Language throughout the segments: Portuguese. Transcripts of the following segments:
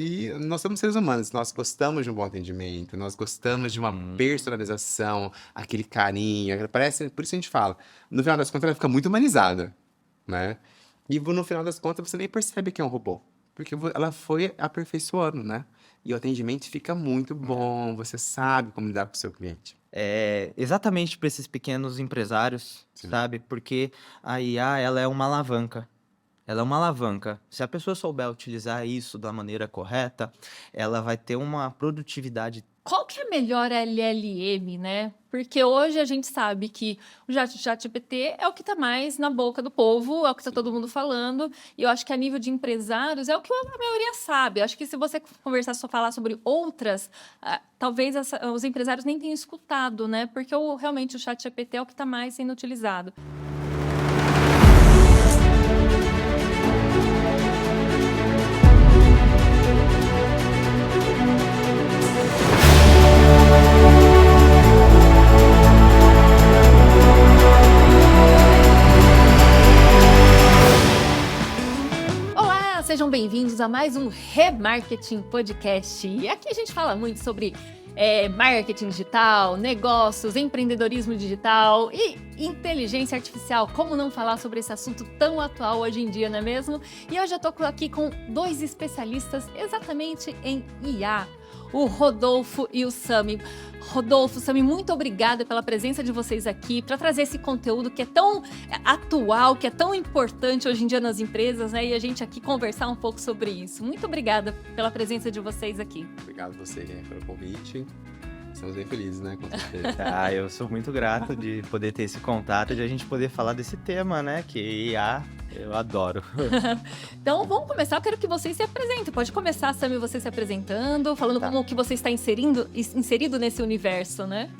E nós somos seres humanos, nós gostamos de um bom atendimento, nós gostamos de uma Hum. personalização, aquele carinho, parece, por isso a gente fala, no final das contas ela fica muito humanizada, né? E no final das contas você nem percebe que é um robô, porque ela foi aperfeiçoando, né? E o atendimento fica muito bom, você sabe como lidar com o seu cliente. Exatamente para esses pequenos empresários, Sim. sabe, porque a IA ela é uma alavanca. Ela é uma alavanca. Se a pessoa souber utilizar isso da maneira correta, ela vai ter uma produtividade. Qual que é a melhor LLM, né? Porque hoje a gente sabe que o ChatGPT é o que está mais na boca do povo, é o que está todo mundo falando. E eu acho que a nível de empresários é o que a maioria sabe. Eu acho que se você conversar, só falar sobre outras, talvez os empresários nem tenham escutado, né? Porque realmente o ChatGPT é o que está mais sendo utilizado. Olá, sejam bem-vindos a mais um Remarketing Podcast. E aqui a gente fala muito sobre marketing digital, negócios, empreendedorismo digital e inteligência artificial. Como não falar sobre esse assunto tão atual hoje em dia, não é mesmo? E hoje eu estou aqui com dois especialistas exatamente em IA, o Rodolfo e o Sami. Rodolfo, Sami, muito obrigada pela presença de vocês aqui para trazer esse conteúdo que é tão atual, que é tão importante hoje em dia nas empresas, né? E a gente aqui conversar um pouco sobre isso. Muito obrigada pela presença de vocês aqui. Obrigado a você, né, pelo convite. Estamos bem felizes, né? Com certeza. Eu sou muito grato de poder ter esse contato, de a gente poder falar desse tema, né? Que IA, eu adoro. Então, vamos começar. Eu quero que vocês se apresentem. Pode começar, Sami, você se apresentando, falando como que você está inserido nesse universo, né?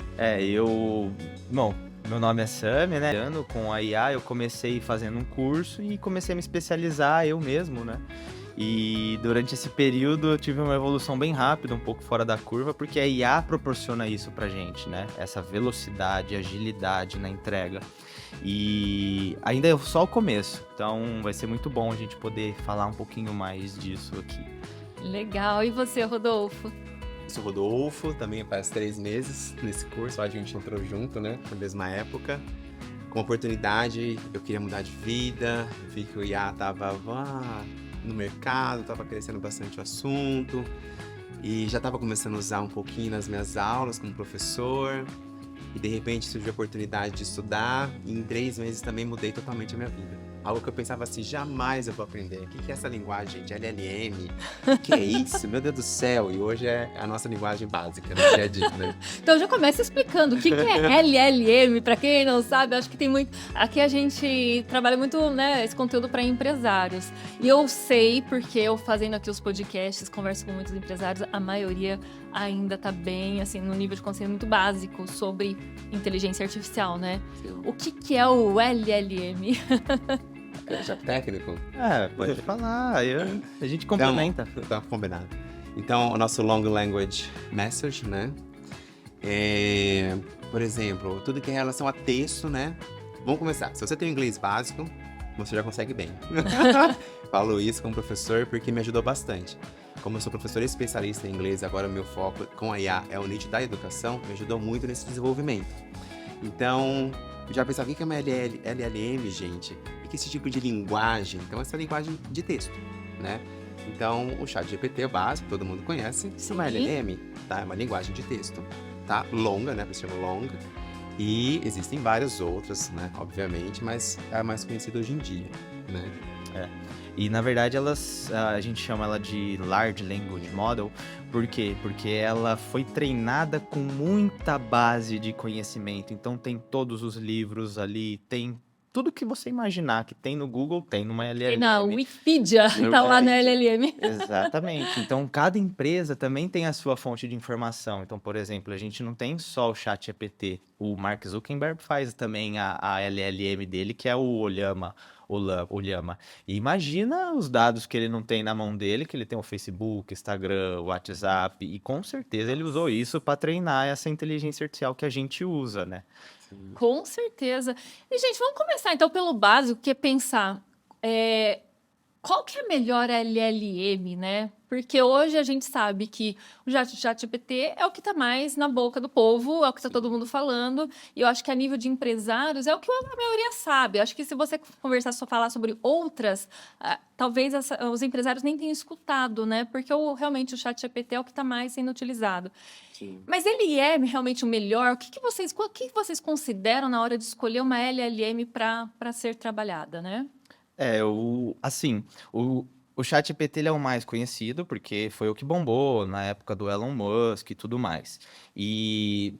Bom, meu nome é Sami, né? Com a IA eu comecei fazendo um curso e comecei a me especializar eu mesmo, né? E durante esse período eu tive uma evolução bem rápida, um pouco fora da curva, porque a IA proporciona isso pra gente, né? Essa velocidade, agilidade na entrega. E ainda é só o começo, então vai ser muito bom a gente poder falar um pouquinho mais disso aqui. Legal. E você, Rodolfo? Eu sou Rodolfo, também faz 3 meses nesse curso, a gente entrou junto, né, na mesma época. Com a oportunidade, eu queria mudar de vida, vi que o IA tava no mercado, tava crescendo bastante o assunto, e já tava começando a usar um pouquinho nas minhas aulas como professor, e de repente surgiu a oportunidade de estudar, e em 3 meses também mudei totalmente a minha vida. Algo que eu pensava assim, jamais eu vou aprender. O que é essa linguagem de LLM? O que é isso? Meu Deus do céu! E hoje é a nossa linguagem básica no dia a dia, né? Então já começa explicando o que é LLM, para quem não sabe, acho que tem muito. Aqui a gente trabalha muito, né, esse conteúdo para empresários. E eu sei, porque eu fazendo aqui os podcasts, converso com muitos empresários, a maioria ainda tá bem, assim, no nível de conhecimento muito básico sobre inteligência artificial, né? Sim. O que é o LLM? Já técnico? Pode falar, a gente complementa. Tá combinado. Então, o nosso Long Language Message, né? Por exemplo, tudo que é em relação a texto, né? Vamos começar. Se você tem um inglês básico, você já consegue bem. Falo isso como professor porque me ajudou bastante. Como eu sou professor especialista em inglês, agora o meu foco com a IA é o nicho da educação, me ajudou muito nesse desenvolvimento. Então, eu já pensava, o que é uma LLM, gente? O que é esse tipo de linguagem? Então, essa linguagem de texto, né? Então, o ChatGPT é o básico, todo mundo conhece. Isso é uma LLM, tá? É uma linguagem de texto, tá? Longa, né? Por isso chama longa. E existem várias outras, né? Obviamente, mas é a mais conhecida hoje em dia, né? E na verdade a gente chama ela de Large Language Model, por quê? Porque ela foi treinada com muita base de conhecimento, então tem todos os livros ali, tem tudo que você imaginar que tem no Google, tem numa LLM. E na Wikipedia, tá lá na LLM. Exatamente, então cada empresa também tem a sua fonte de informação, então por exemplo, a gente não tem só o ChatGPT, o Mark Zuckerberg faz também a LLM dele, que é o Ollama. E imagina os dados que ele não tem na mão dele, que ele tem o Facebook, Instagram, WhatsApp, e com certeza ele usou isso para treinar essa inteligência artificial que a gente usa, né? Com certeza. E, gente, vamos começar então pelo básico, que é pensar. qual que é a melhor LLM, né? Porque hoje a gente sabe que o ChatGPT é o que está mais na boca do povo, é o que está todo mundo falando, e eu acho que a nível de empresários é o que a maioria sabe. Eu acho que se você conversar, só falar sobre outras, talvez os empresários nem tenham escutado, né? Porque realmente o ChatGPT é o que está mais sendo utilizado. Sim. Mas ele é realmente o melhor? O que vocês consideram na hora de escolher uma LLM para ser trabalhada, né? O ChatGPT ele é o mais conhecido porque foi o que bombou na época do Elon Musk e tudo mais. E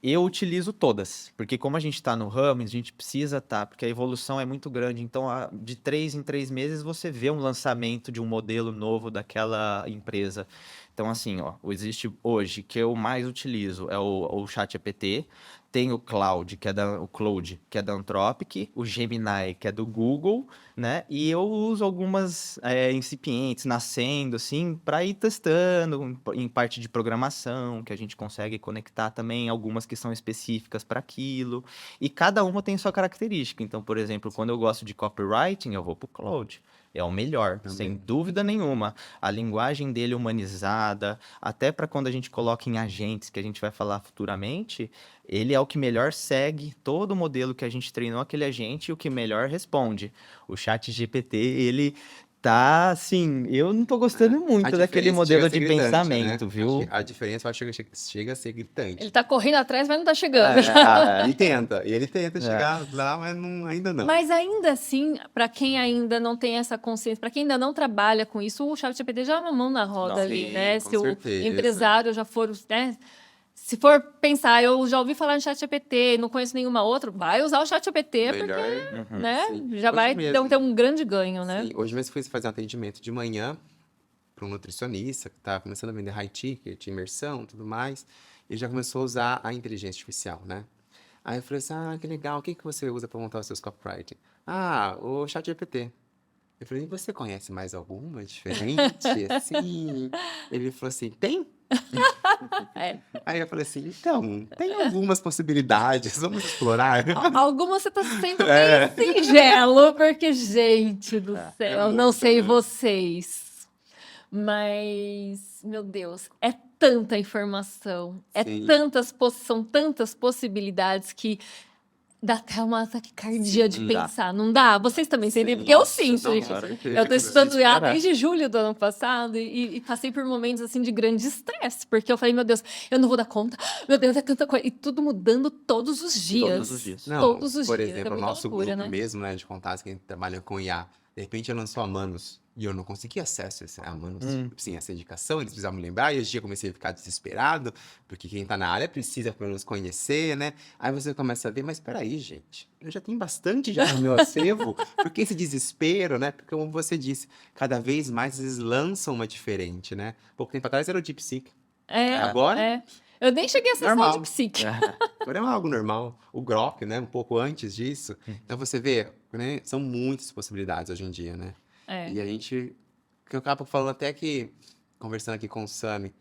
eu utilizo todas, porque como a gente está no ramo, a gente precisa estar, porque a evolução é muito grande. Então, de 3 em 3 meses, você vê um lançamento de um modelo novo daquela empresa. Então, assim, ó, existe hoje, que eu mais utilizo é o ChatGPT, tem o Claude, que é da Anthropic, o Gemini, que é do Google, né? E eu uso algumas incipientes, nascendo, assim, para ir testando em parte de programação, que a gente consegue conectar também algumas que são específicas para aquilo. E cada uma tem sua característica. Então, por exemplo, quando eu gosto de copywriting, eu vou pro Claude. É o melhor, sem dúvida nenhuma. A linguagem dele humanizada, até para quando a gente coloca em agentes, que a gente vai falar futuramente, ele é o que melhor segue todo o modelo que a gente treinou aquele agente e o que melhor responde. O ChatGPT, ele tá assim, eu não tô gostando muito daquele modelo de pensamento, viu? A diferença eu acho que chega a ser gritante. Ele tá correndo atrás, mas não tá chegando. Ele tenta chegar lá, mas ainda não. Mas ainda assim, para quem ainda não tem essa consciência, para quem ainda não trabalha com isso, o ChatGPT já é uma mão na roda ali, né? Com Se certeza. o empresário já for, né? Se for pensar, eu já ouvi falar em ChatGPT, não conheço nenhuma outra, vai usar o ChatGPT, porque, né? Já Hoje vai mesmo. ter um grande ganho, né? Sim, hoje mesmo fui fazer um atendimento de manhã para um nutricionista que estava começando a vender high ticket, imersão, tudo mais. E já começou a usar a inteligência artificial, né? Aí eu falei assim, que legal, o que você usa para montar os seus copywriting? O ChatGPT. Eu falei, e você conhece mais alguma diferente, assim? Ele falou assim, tem? É. Aí eu falei assim, então, tem algumas possibilidades, vamos explorar. Algumas você tá sendo bem singelo, porque, gente do céu, muito, não sei né? vocês, mas, meu Deus, é tanta informação, Sim. são tantas possibilidades que dá até uma taquicardia de dá. pensar, não dá? Vocês também sentem? Porque eu sinto, gente. Eu tô estudando IA desde julho do ano passado e passei por momentos assim de grande estresse, porque eu falei, meu Deus, eu não vou dar conta, meu Deus, é tanta coisa. E tudo mudando todos os dias. Todos os dias. Não, Todos os por dias. exemplo, é o muita nosso loucura, grupo né? mesmo, né, de contatos que a gente trabalha com IA, de repente lançou a Manos e eu não consegui acesso a Manos, sim, essa indicação, eles precisavam me lembrar, e hoje em dia eu comecei a ficar desesperado, porque quem tá na área precisa pelo menos conhecer, né? Aí você começa a ver, mas peraí, gente, eu já tenho bastante já no meu acervo, por que esse desespero, né? Porque como você disse, cada vez mais eles lançam uma diferente, né? Pouco tempo atrás era o DeepSeek, agora... Eu nem cheguei a acessar Normal. o DeepSeek. Agora é algo normal. O Grok, né? Um pouco antes disso. Então você vê, né? São muitas possibilidades hoje em dia, né? E a gente... Que eu acabo falando até que... Conversando aqui com o Sami,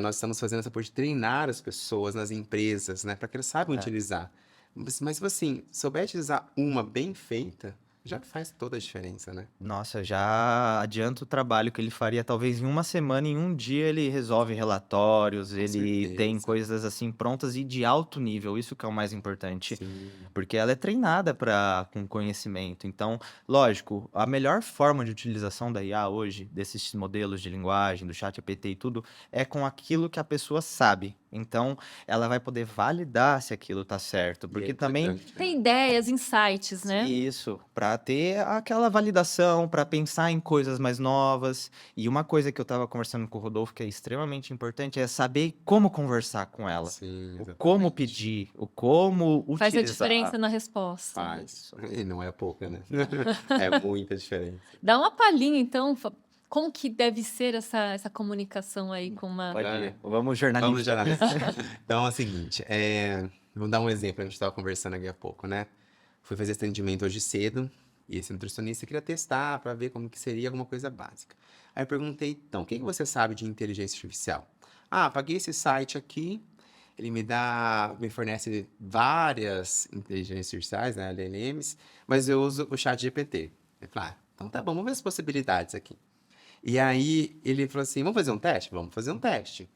nós estamos fazendo essa coisa de treinar as pessoas nas empresas, né? Para que eles saibam utilizar. Mas se você souber utilizar uma bem feita, já faz toda a diferença, né? Nossa, já adianta o trabalho que ele faria, talvez em uma semana, em um dia ele resolve relatórios, ele tem certeza. coisas assim prontas e de alto nível, isso que é o mais importante, Sim. porque ela é treinada com conhecimento. Então, lógico, a melhor forma de utilização da IA hoje, desses modelos de linguagem, do ChatGPT e tudo, é com aquilo que a pessoa sabe. Então, ela vai poder validar se aquilo tá certo, E é porque também importante, né? Tem ideias, insights, né? isso, para ter aquela validação, para pensar em coisas mais novas. E uma coisa que eu estava conversando com o Rodolfo que é extremamente importante é saber como conversar com ela, Sim, o como exatamente. pedir, o como Faz a utilizar. diferença na resposta. Faz. E não é pouca, né? É muita diferença. Dá uma palhinha, então, como que deve ser essa comunicação aí com uma... Pode ir. Vamos Vamos jornalismo. já. Então é o seguinte, vou dar um exemplo, a gente estava conversando aqui há pouco, né? Fui fazer esse atendimento hoje cedo, e esse nutricionista queria testar para ver como que seria alguma coisa básica. Aí eu perguntei, então, o que você sabe de inteligência artificial? Paguei esse site aqui, ele me fornece várias inteligências artificiais, né, LLMs, mas eu uso o ChatGPT. Eu falei, Então tá bom, vamos ver as possibilidades aqui. E aí ele falou assim, vamos fazer um teste? Vamos fazer um teste.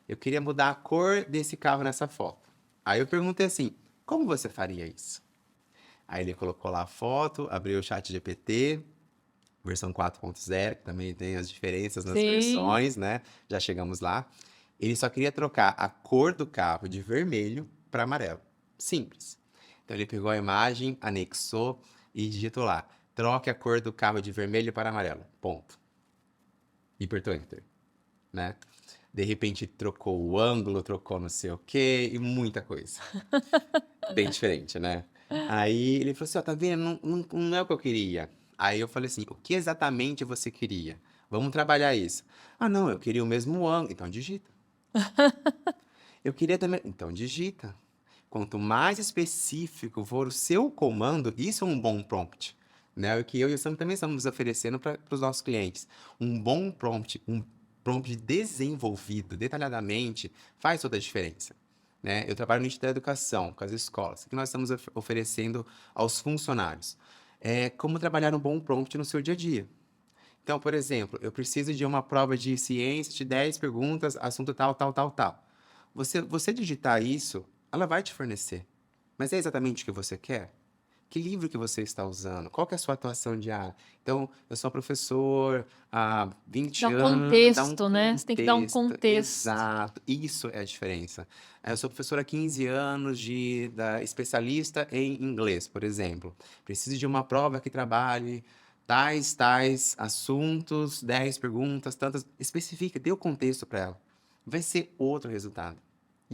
Eu queria mudar a cor desse carro nessa foto. Aí eu perguntei assim, como você faria isso? Aí ele colocou lá a foto, abriu o chat GPT, versão 4.0, que também tem as diferenças nas Sim. versões, né? Já chegamos lá. Ele só queria trocar a cor do carro de vermelho para amarelo. Simples. Então ele pegou a imagem, anexou e digitou lá, troque a cor do carro de vermelho para amarelo. Ponto. E apertou Enter, né? De repente trocou o ângulo, trocou não sei o quê e muita coisa. Bem diferente, né? Aí ele falou assim, ó, tá vendo? Não é o que eu queria. Aí eu falei assim, o que exatamente você queria? Vamos trabalhar isso. Ah, não, eu queria o mesmo ângulo. Então digita. Eu queria também. Então digita. Quanto mais específico for o seu comando, isso é um bom prompt. Né? O que eu e o Sam também estamos oferecendo para os nossos clientes. Um bom prompt, um prompt desenvolvido detalhadamente, faz toda a diferença. Né? Eu trabalho no nicho da educação, com as escolas. O que nós estamos oferecendo aos funcionários? É como trabalhar um bom prompt no seu dia a dia. Então, por exemplo, eu preciso de uma prova de ciência de 10 perguntas, assunto tal, tal, tal, tal. Você digitar isso, ela vai te fornecer. Mas é exatamente o que você quer? Que livro que você está usando? Qual que é a sua atuação diária? Então, eu sou professor há 20 Dá um anos. contexto, né? Você tem que dar um Contexto, contexto. exato. Isso é a diferença. Eu sou professor há 15 anos especialista em inglês, por exemplo. Preciso de uma prova que trabalhe tais assuntos, 10 perguntas, tantas. Especifica, dê o contexto para ela. Vai ser outro resultado.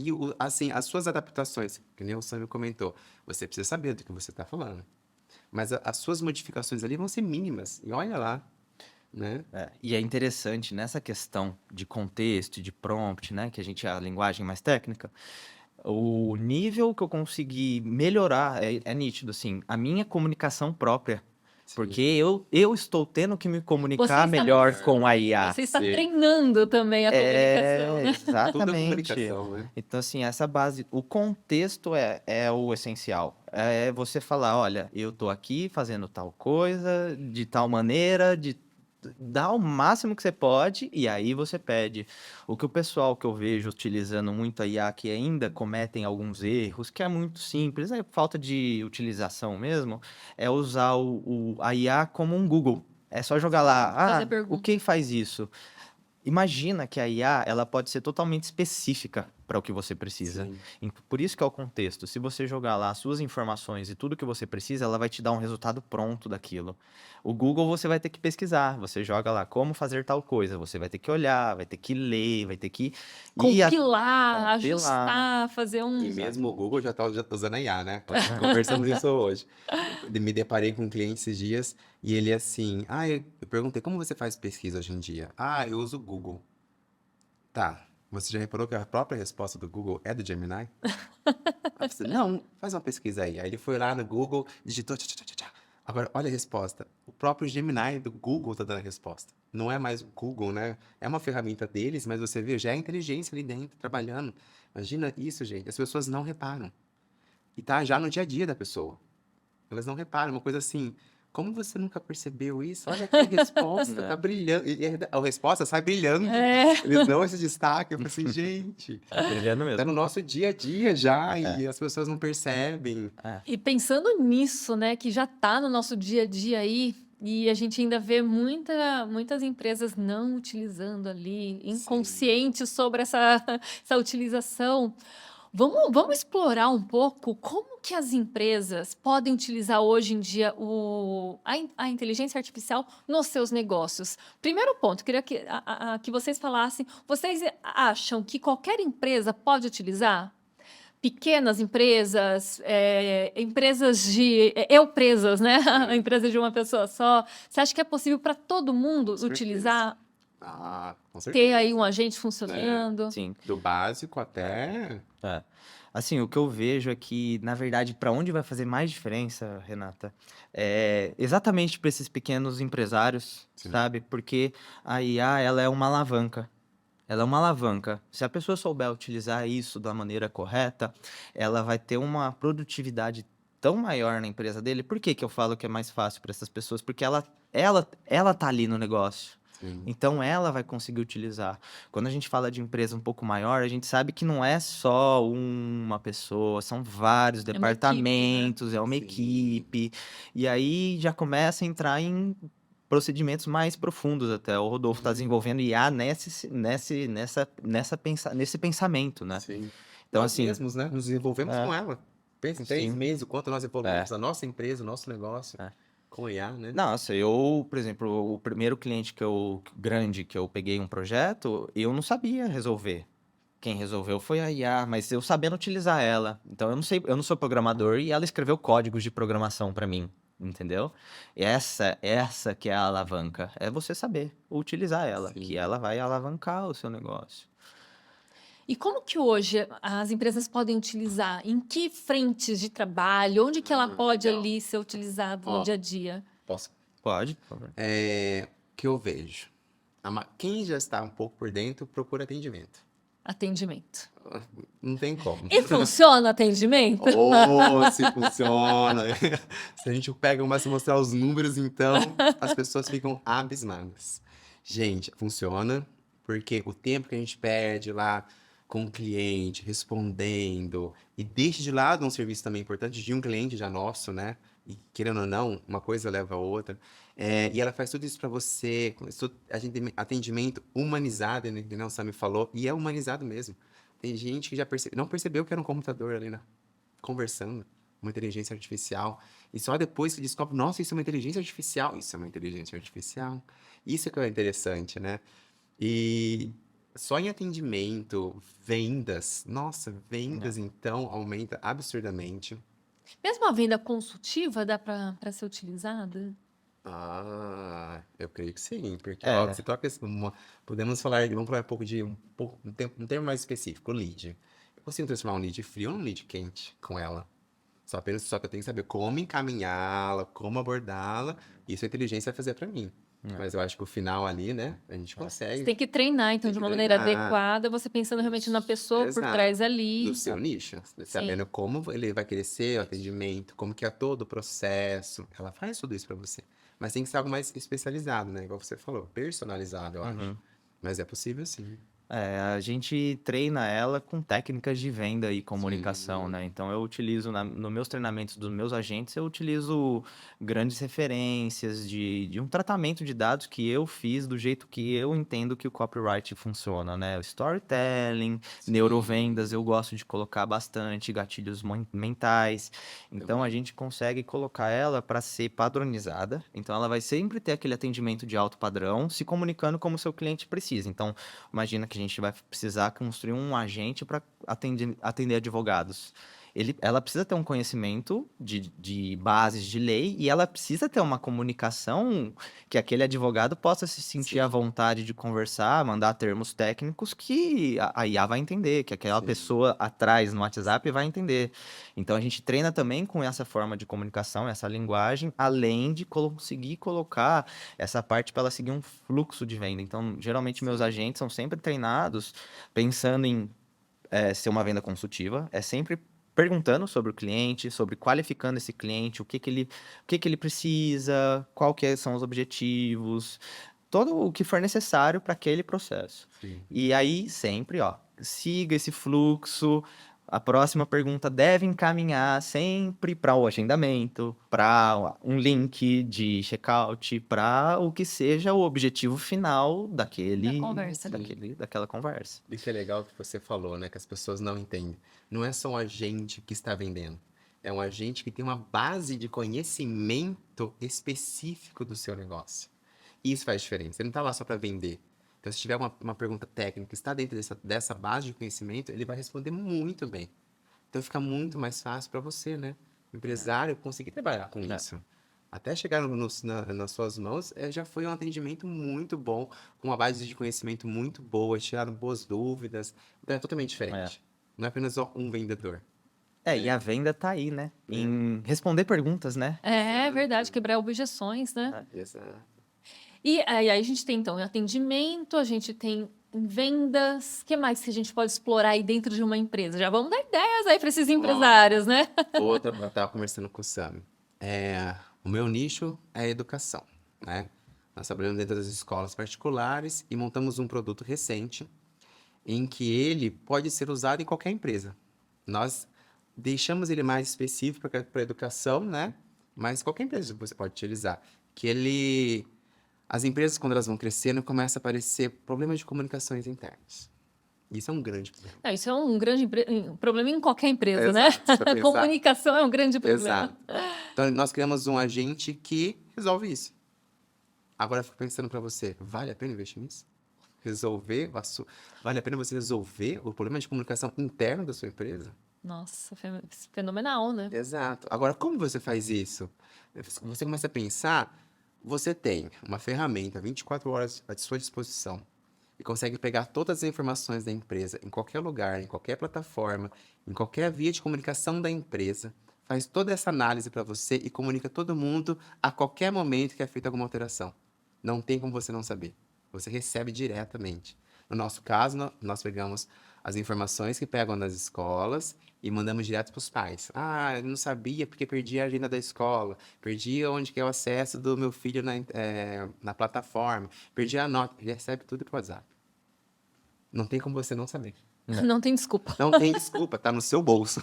E, assim, as suas adaptações, que nem o Sammy comentou, você precisa saber do que você está falando. Mas as suas modificações ali vão ser mínimas. E olha lá, né? E é interessante nessa questão de contexto, de prompt, né? Que a linguagem mais técnica, o nível que eu consegui melhorar é nítido, assim, a minha comunicação própria. Porque eu estou tendo que me Você comunicar está- melhor com a IA. Você está Sim. treinando também a comunicação, né? Tudo é Exatamente. comunicação, né? Então, assim, essa base, o contexto é o essencial. É você falar, olha, eu tô aqui fazendo tal coisa, de tal maneira, dá o máximo que você pode, e aí você pede. O que o pessoal que eu vejo utilizando muito a IA, que ainda cometem alguns erros, que é muito simples, é falta de utilização mesmo, é usar a IA como um Google. É só jogar lá, Fazer o pergunta. que faz isso? Imagina que a IA ela pode ser totalmente específica para o que você precisa. Sim. Por isso que é o contexto. Se você jogar lá as suas informações e tudo que você precisa, ela vai te dar um resultado pronto daquilo. O Google você vai ter que pesquisar. Você joga lá como fazer tal coisa. Você vai ter que olhar, vai ter que ler, vai ter que Compilar, compilar. ajustar, fazer um. E mesmo o Google já tá usando a IA, né? Conversamos isso hoje. Me deparei com um cliente esses dias e ele assim, eu perguntei, como você faz pesquisa hoje em dia? Ah, eu uso o Google. Tá, você já reparou que a própria resposta do Google é do Gemini? Aí você, não, faz uma pesquisa aí. Aí ele foi lá no Google, digitou, tchá, tchá, tchá, tchá. Agora, olha a resposta. O próprio Gemini do Google tá dando a resposta. Não é mais o Google, né? É uma ferramenta deles, mas você vê, já é inteligência ali dentro, trabalhando. Imagina isso, gente. As pessoas não reparam. E tá já no dia a dia da pessoa. Elas não reparam. Uma coisa assim, como você nunca percebeu isso? Olha aqui a resposta, tá brilhando. E a resposta sai brilhando. É. Eles dão esse destaque. Eu falei assim, gente, Brilhando tá mesmo. no nosso dia a dia já e as pessoas não percebem. E pensando nisso, né, que já está no nosso dia a dia aí, e a gente ainda vê muitas empresas não utilizando ali, inconscientes sobre essa utilização. Vamos explorar um pouco como que as empresas podem utilizar hoje em dia a inteligência artificial nos seus negócios. Primeiro ponto, queria que vocês falassem, vocês acham que qualquer empresa pode utilizar? Pequenas empresas, empresas presas, né? A empresa de uma pessoa só. Você acha que é possível para todo mundo certeza. utilizar, Com ter certeza. aí um agente funcionando? Sim. Do básico até. Assim, o que eu vejo é que, na verdade, para onde vai fazer mais diferença, Renata, é exatamente para esses pequenos empresários, Sim. sabe? Porque a IA, ela é uma alavanca. Ela é uma alavanca. Se a pessoa souber utilizar isso da maneira correta, ela vai ter uma produtividade tão maior na empresa dele. Por que que eu falo que é mais fácil para essas pessoas? Porque ela tá ali no negócio. Sim. Então ela vai conseguir utilizar. Quando a gente fala de empresa um pouco maior, a gente sabe que não é só uma pessoa, são vários É uma equipe, né? departamentos, é uma Sim. equipe. E aí já começa a entrar em procedimentos mais profundos até. O Rodolfo está desenvolvendo IA nesse pensamento, né? Sim. Então, Nós assim, mesmos, né? Nos desenvolvemos é, com ela. Pensa em 3 sim, meses, o quanto nós evoluímos é. a nossa empresa, o nosso negócio, É. com IA, né? Nossa, por exemplo, o primeiro cliente grande que eu peguei um projeto, eu não sabia resolver. Quem resolveu foi a IA, mas eu sabendo utilizar ela. Então eu não sou programador e ela escreveu códigos de programação para mim, entendeu? Essa que é a alavanca, é você saber utilizar ela, que Sim. ela vai alavancar o seu negócio. E como que hoje as empresas podem utilizar? Em que frentes de trabalho? Onde que ela pode Legal. ali ser utilizada no Ó, dia a dia? posso? Pode, por favor. O que eu vejo? Quem já está um pouco por dentro, procura atendimento. Atendimento. Não tem como. E funciona o atendimento? Oh, se funciona. Se a gente pega mais e mostrar os números, então as pessoas ficam abismadas. Gente, funciona porque o tempo que a gente perde lá com o cliente, respondendo, e deixa de lado um serviço também importante de um cliente já nosso, né? E querendo ou não, uma coisa leva a outra. E ela faz tudo isso para você, com isso, atendimento humanizado, né? Que não Sam me falou, e é humanizado mesmo. Tem gente que já não percebeu que era um computador ali, né? Conversando, uma inteligência artificial. E só depois que descobre, nossa, isso é uma inteligência artificial. Isso é uma inteligência artificial. Isso que é interessante, né? E só em atendimento, vendas. Nossa, vendas então aumenta absurdamente. Mesmo a venda consultiva dá para ser utilizada? Eu creio que sim, porque ó, É, você toca podemos falar, vamos falar um termo mais específico, lead. Eu consigo transformar um lead frio num lead quente com ela. Só que eu tenho que saber como encaminhá-la, como abordá-la. Isso a inteligência vai fazer pra mim. Mas eu acho que o final ali, né, a gente Você consegue. tem que treinar, então, Tem de que uma maneira treinar. adequada, você pensando realmente na pessoa por Exato. trás Do ali. seu nicho, Sim. sabendo como ele vai crescer, o atendimento, como que é todo o processo. Ela faz tudo isso pra você. Mas tem que ser algo mais especializado, né? Igual você falou, personalizado, eu acho. Mas é possível sim. a gente treina ela com técnicas de venda e comunicação, Sim. né? Então eu utilizo nos meus treinamentos dos meus agentes, eu utilizo grandes referências de um tratamento de dados que eu fiz do jeito que eu entendo que o copyright funciona, né? O storytelling, neurovendas, eu gosto de colocar bastante, gatilhos mentais. Então a gente consegue colocar ela para ser padronizada. Então ela vai sempre ter aquele atendimento de alto padrão, se comunicando como o seu cliente precisa. Então imagina que a gente vai precisar construir um agente para atender advogados. Ela precisa ter um conhecimento de bases de lei e ela precisa ter uma comunicação que aquele advogado possa se sentir à vontade de conversar, mandar termos técnicos que a IA vai entender, que aquela Sim. pessoa atrás no WhatsApp vai entender. Então a gente treina também com essa forma de comunicação, essa linguagem, além de conseguir colocar essa parte para ela seguir um fluxo de venda. Então, geralmente, meus agentes são sempre treinados pensando em ser uma venda consultiva, é sempre perguntando sobre o cliente, sobre qualificando esse cliente, o que que ele precisa, são os objetivos, todo o que for necessário para aquele processo. Sim. E aí, sempre, siga esse fluxo. A próxima pergunta deve encaminhar sempre para o agendamento, para um link de checkout, para o que seja o objetivo final Da conversa ali. daquela conversa. Isso é legal que você falou, né? Que as pessoas não entendem. Não é só um agente que está vendendo. É um agente que tem uma base de conhecimento específico do seu negócio. Isso faz diferença. Ele não está lá só para vender. Então, se tiver uma pergunta técnica que está dentro dessa base de conhecimento, ele vai responder muito bem. Então, fica muito mais fácil para você, né? O empresário conseguir trabalhar com isso. Até chegar nas suas mãos, já foi um atendimento muito bom, com uma base de conhecimento muito boa, tiraram boas dúvidas. Então, é totalmente diferente. Não é apenas só um vendedor. E a venda tá aí, né? Em responder perguntas, né? É verdade, quebrar objeções, né? Exato. E aí a gente tem, então, atendimento, a gente tem em vendas, o que mais que a gente pode explorar aí dentro de uma empresa? Já vamos dar ideias aí para esses empresários, né? Outra, eu estava conversando com o Sam. O meu nicho é a educação, né? Nós trabalhamos dentro das escolas particulares e montamos um produto recente em que ele pode ser usado em qualquer empresa. Nós deixamos ele mais específico para a educação, né? Mas qualquer empresa você pode utilizar. As empresas, quando elas vão crescendo, começam a aparecer problemas de comunicações internas. Isso é um grande problema. Não, isso é um grande problema em qualquer empresa, né? Exato, se for pensar. Comunicação é um grande problema. Exato. Então, nós criamos um agente que resolve isso. Agora, eu fico pensando para você, vale a pena investir nisso? Vale a pena você resolver o problema de comunicação interno da sua empresa? Nossa, fenomenal, né? Exato. Agora, como você faz isso? Você começa a pensar, você tem uma ferramenta 24 horas à sua disposição e consegue pegar todas as informações da empresa em qualquer lugar, em qualquer plataforma, em qualquer via de comunicação da empresa, faz toda essa análise para você e comunica todo mundo a qualquer momento que é feita alguma alteração. Não tem como você não saber. Você recebe diretamente. No nosso caso, nós pegamos as informações que pegam nas escolas e mandamos direto para os pais. Eu não sabia porque perdi a agenda da escola, perdi onde que é o acesso do meu filho na plataforma, perdi a nota. Ele recebe tudo pro WhatsApp. Não tem como você não saber. Não tem desculpa. Não tem desculpa, tá no seu bolso.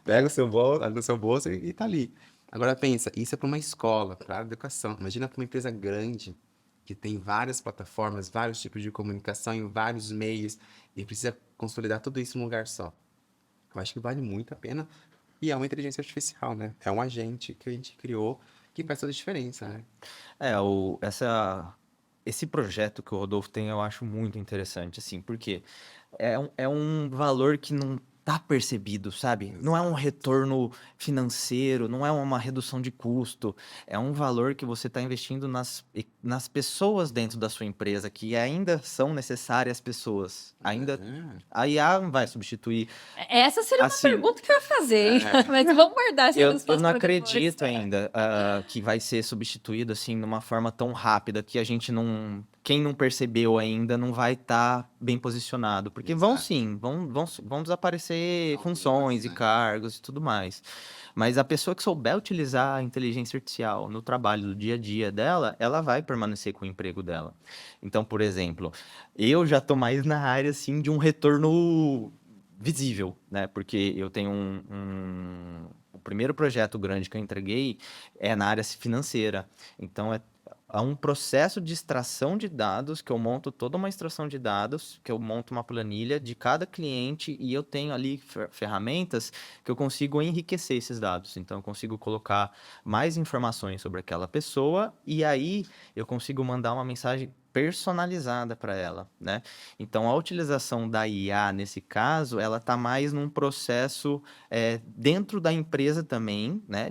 Pega o seu bolso, no seu bolso e tá ali. Agora pensa, isso é para uma escola, para a educação. Imagina para uma empresa grande que tem várias plataformas, vários tipos de comunicação em vários meios e precisa consolidar tudo isso num lugar só. Eu acho que vale muito a pena. E é uma inteligência artificial, né? É um agente que a gente criou que faz toda a diferença, né? Esse projeto que o Rodolfo tem, eu acho muito interessante, assim, porque é um valor que não tá percebido, sabe? Não é um retorno financeiro, não é uma redução de custo, é um valor que você está investindo nas pessoas dentro da sua empresa, que ainda são necessárias pessoas. A IA não vai substituir. Essa seria uma Assim, pergunta que eu ia fazer, hein? Mas vamos guardar essa Eu resposta não pra depois. acredito ainda que vai ser substituído assim de uma forma tão rápida que a gente não. Quem não percebeu ainda não vai estar bem posicionado. Porque vão desaparecer funções e cargos e tudo mais. Mas a pessoa que souber utilizar a inteligência artificial no trabalho do dia a dia dela, ela vai permanecer com o emprego dela. Então, por exemplo, eu já estou mais na área assim de um retorno visível, né? Porque eu tenho o primeiro projeto grande que eu entreguei é na área financeira. Então, há um processo de extração de dados, que eu monto toda uma extração de dados, que eu monto uma planilha de cada cliente e eu tenho ali ferramentas que eu consigo enriquecer esses dados. Então, eu consigo colocar mais informações sobre aquela pessoa e aí eu consigo mandar uma mensagem personalizada para ela, né? Então, a utilização da IA, nesse caso, ela está mais num processo dentro da empresa também, né?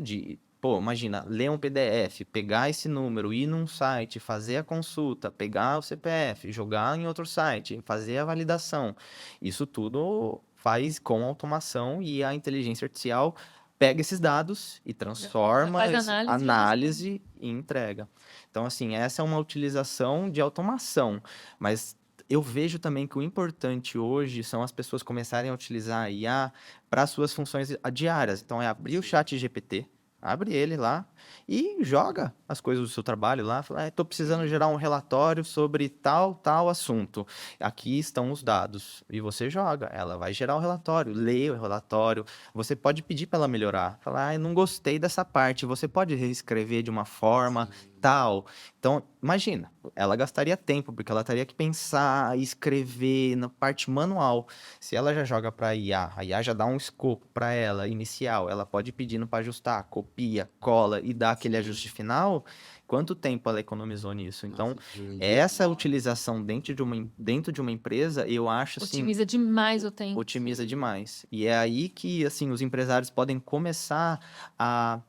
Pô, imagina, ler um PDF, pegar esse número, ir num site, fazer a consulta, pegar o CPF, jogar em outro site, fazer a validação. Isso tudo faz com automação e a inteligência artificial pega esses dados e transforma Faz análise e entrega. Então, assim, essa é uma utilização de automação, mas eu vejo também que o importante hoje são as pessoas começarem a utilizar a IA para suas funções diárias. Então, é abrir o chat GPT, abre ele lá e joga as coisas do seu trabalho lá. Fala, estou precisando gerar um relatório sobre tal assunto. Aqui estão os dados. E você joga. Ela vai gerar o relatório, lê o relatório. Você pode pedir para ela melhorar. Falar, eu não gostei dessa parte. Você pode reescrever de uma forma tal. Então, imagina, ela gastaria tempo, porque ela teria que pensar, escrever na parte manual. Se ela já joga para a IA já dá um escopo para ela, inicial, ela pode ir pedindo para ajustar, copia, cola e dá aquele ajuste final. Quanto tempo ela economizou nisso? Então, essa utilização dentro de uma empresa, eu acho assim... Otimiza demais o tempo. Otimiza demais. E é aí que, assim, os empresários podem começar a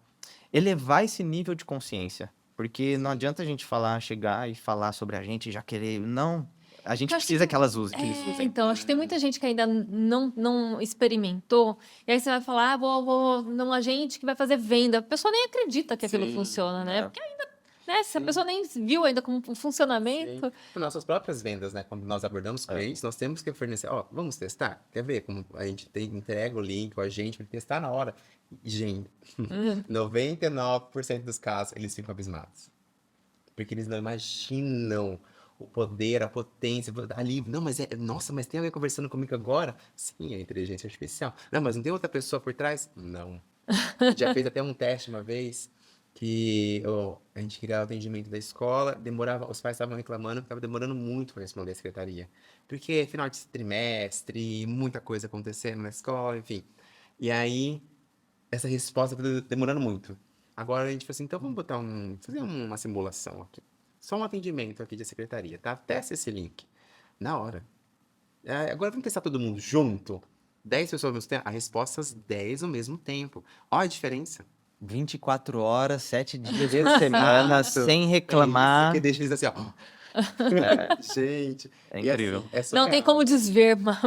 elevar esse nível de consciência. Porque não adianta a gente chegar e falar sobre a gente e já querer... Não, a gente precisa que elas usem. Então, acho que tem muita gente que ainda não experimentou. E aí você vai falar, vou num agente que vai fazer venda. A pessoa nem acredita que aquilo funciona, né? Porque ainda né? Se a pessoa nem viu ainda como o funcionamento. Sim. Nossas próprias vendas, né? Quando nós abordamos clientes, nós temos que fornecer, ó, vamos testar? Quer ver como a gente entrega o link com a gente para testar na hora? E, gente, 99% dos casos, eles ficam abismados. Porque eles não imaginam o poder, a potência, ali, não, mas nossa, mas tem alguém conversando comigo agora? Sim, é inteligência artificial. Não, mas não tem outra pessoa por trás? Não. Já fez até um teste uma vez que a gente queria o atendimento da escola, demorava, os pais estavam reclamando que estava demorando muito para responder a secretaria. Porque final de trimestre, muita coisa acontecendo na escola, enfim. E aí, essa resposta tá demorando muito. Agora a gente falou assim, então vamos fazer uma simulação aqui. Só um atendimento aqui de secretaria, tá? Testa esse link. Na hora. Agora vamos testar todo mundo junto. 10 pessoas ao mesmo tempo. A resposta às 10 ao mesmo tempo. Olha a diferença. 24 horas, 7 dias de semana, Exato. sem reclamar. Que deixa eles assim, ó. Gente. É E assim, incrível. Não tem surreal. como desver, mano.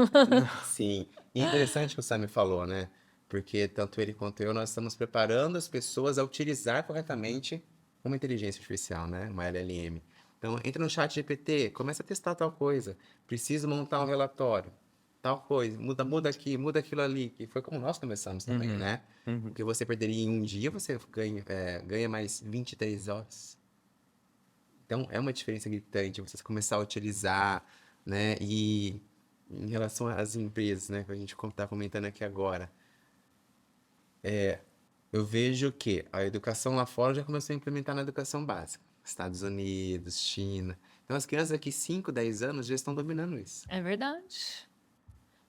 Sim. E é interessante o que o Sami falou, né? Porque tanto ele quanto eu, nós estamos preparando as pessoas a utilizar corretamente uma inteligência artificial, né? Uma LLM. Então, entra no chat GPT, começa a testar tal coisa. Preciso montar um relatório. Tal coisa. Muda aqui, muda aquilo ali. Que foi como nós começamos também, né? Porque você perderia em um dia, você ganha mais 23 horas. Então, é uma diferença gritante você começar a utilizar, né? E em relação às empresas, né? Que a gente está comentando aqui agora. Eu vejo que a educação lá fora já começou a implementar na educação básica. Estados Unidos, China. Então, as crianças daqui 5, 10 anos já estão dominando isso. É verdade.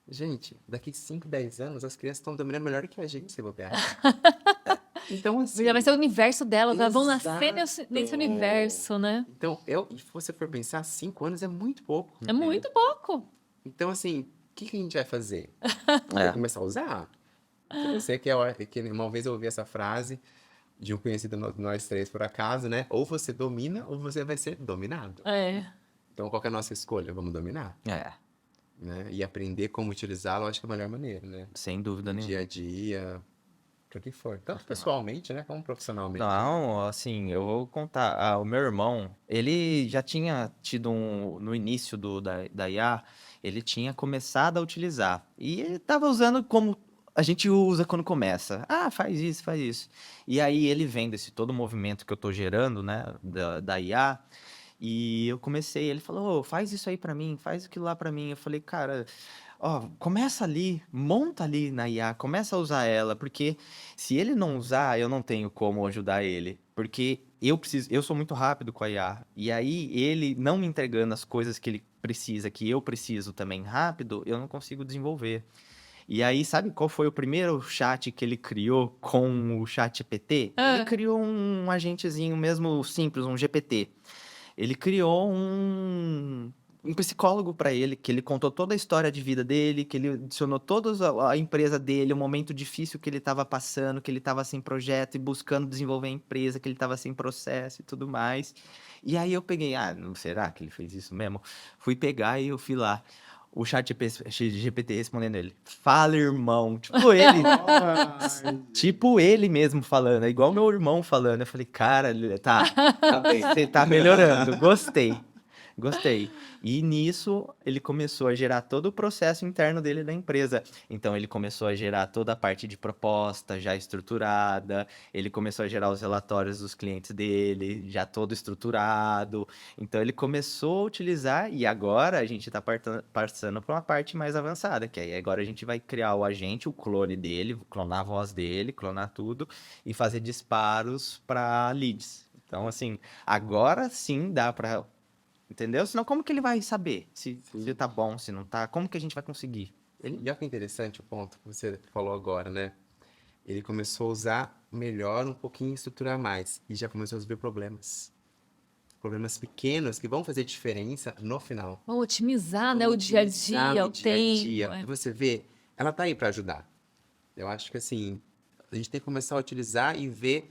Gente, daqui 5, 10 anos, as crianças estão dominando melhor que a gente, se bobear. Então, assim... Já vai ser o universo delas, elas vão nascer Exato. nesse universo, né? Então, se você for pensar, 5 anos é muito pouco. É muito pouco. Então, assim, o que a gente vai fazer? Vai começar a usar. Eu sei que uma vez eu ouvi essa frase de um conhecido nós três, por acaso, né? Ou você domina, ou você vai ser dominado. É. Então, qual que é a nossa escolha? Vamos dominar, É, né? E aprender como utilizá-lo, acho que é a melhor maneira, né? sem dúvida nenhuma. Dia a dia, para que for. Tanto pessoalmente, né? Como profissionalmente. Não, assim, eu vou contar. O meu irmão, ele já tinha tido no início da IA, ele tinha começado a utilizar. E ele estava usando como a gente usa quando começa. Ah, faz isso, faz isso. E aí ele vendo esse todo o movimento que eu tô gerando, né, da IA, e eu comecei, ele falou, "Ô, faz isso aí pra mim, faz aquilo lá pra mim." Eu falei, cara, ó, começa ali, monta ali na IA, começa a usar ela, porque se ele não usar, eu não tenho como ajudar ele, porque eu sou muito rápido com a IA, e aí ele não me entregando as coisas que ele precisa, que eu preciso também rápido, eu não consigo desenvolver. E aí, sabe qual foi o primeiro chat que ele criou com o chat GPT? Ele criou um agentezinho mesmo simples, um GPT. Ele criou um psicólogo para ele, que ele contou toda a história de vida dele, que ele adicionou toda a empresa dele, o momento difícil que ele estava passando, que ele estava sem projeto e buscando desenvolver a empresa, que ele estava sem processo e tudo mais. E aí eu peguei, não será que ele fez isso mesmo? Fui pegar e eu fui lá. O chat GPT respondendo ele, fala, irmão. Tipo ele mesmo falando, é igual meu irmão falando. Eu falei, cara, tá bem, você tá melhorando, gostei. E nisso, ele começou a gerar todo o processo interno dele da empresa. Então, ele começou a gerar toda a parte de proposta já estruturada, ele começou a gerar os relatórios dos clientes dele, já todo estruturado. Então, ele começou a utilizar, e agora a gente está passando para uma parte mais avançada, que aí agora a gente vai criar o agente, o clone dele, clonar a voz dele, clonar tudo, e fazer disparos para leads. Então, assim, agora sim dá para... Entendeu? Senão, como que ele vai saber se tá bom, se não tá? Como que a gente vai conseguir? E olha que interessante o ponto que você falou agora, né? Ele começou a usar melhor, um pouquinho, estruturar mais. E já começou a resolver problemas. Problemas pequenos que vão fazer diferença no final. Vamos otimizar, né? O dia a dia, o tempo. E você vê, ela tá aí para ajudar. Eu acho que, assim, a gente tem que começar a utilizar e ver...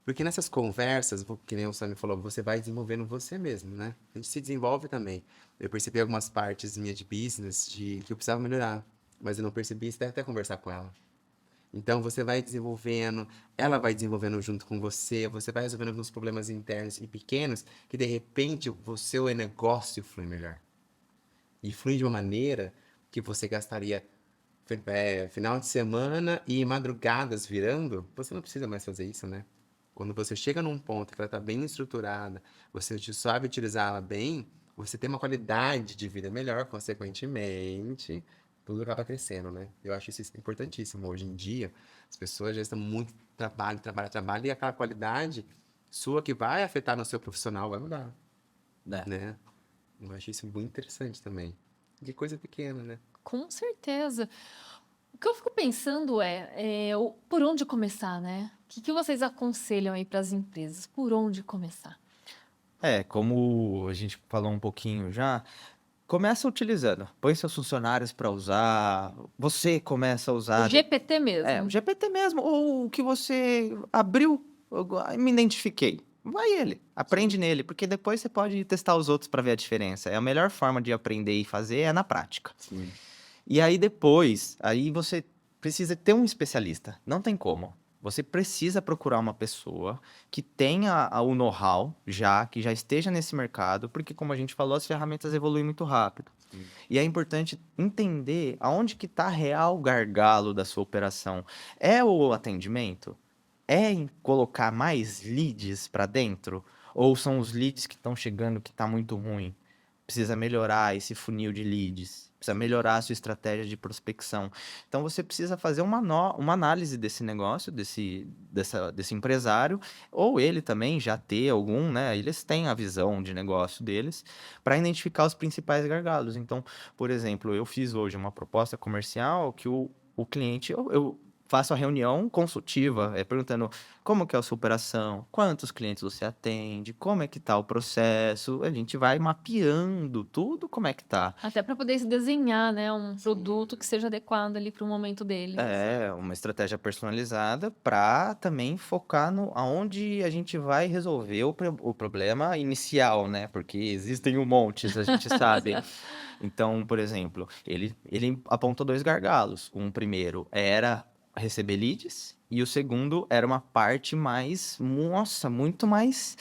Porque nessas conversas, que nem o Sam falou, você vai desenvolvendo você mesmo, né? A gente se desenvolve também. Eu percebi algumas partes minhas de business que eu precisava melhorar, mas eu não percebi isso até conversar com ela. Então, você vai desenvolvendo, ela vai desenvolvendo junto com você vai resolvendo alguns problemas internos e pequenos que, de repente, o seu negócio flui melhor. E flui de uma maneira que você gastaria final de semana e madrugadas virando, você não precisa mais fazer isso, né? Quando você chega num ponto que ela está bem estruturada, você sabe utilizá-la bem, você tem uma qualidade de vida melhor, consequentemente, tudo acaba crescendo, né? Eu acho isso importantíssimo. Hoje em dia, as pessoas já estão muito trabalho, trabalho, trabalho, e aquela qualidade sua que vai afetar no seu profissional vai mudar, É. né? Eu acho isso muito interessante também. Que coisa pequena, né? Com certeza. O que eu fico pensando por onde começar, né? O que vocês aconselham aí para as empresas? Por onde começar? Como a gente falou um pouquinho já, começa utilizando. Põe seus funcionários para usar. Você começa a O usar. GPT mesmo. O GPT mesmo. Ou o que você abriu, me identifiquei. Vai ele, aprende nele, porque depois você pode testar os outros para ver a diferença. A melhor forma de aprender e fazer é na prática. Sim. E aí depois, aí você precisa ter um especialista. Não tem como. Você precisa procurar uma pessoa que tenha o know-how que já esteja nesse mercado, porque como a gente falou, as ferramentas evoluem muito rápido. Sim. E é importante entender aonde que está real gargalo da sua operação. É o atendimento? É em colocar mais leads para dentro? Ou são os leads que estão chegando que está muito ruim? Precisa melhorar esse funil de leads, precisa melhorar a sua estratégia de prospecção. Então, você precisa fazer uma análise desse negócio, desse empresário, ou ele também já ter algum, né? Eles têm a visão de negócio deles, para identificar os principais gargalos. Então, por exemplo, eu fiz hoje uma proposta comercial que o cliente, eu faço a reunião consultiva, perguntando como que é a sua operação, quantos clientes você atende, como é que tá o processo, a gente vai mapeando tudo como é que tá. Até para poder se desenhar, né? Um produto que seja adequado ali para o momento dele. É, uma estratégia personalizada para também focar no aonde a gente vai resolver o problema inicial, né? Porque existem um monte, a gente sabe. Então, por exemplo, ele apontou 2 gargalos. Um primeiro era receber leads e o segundo era uma parte mais, nossa, muito mais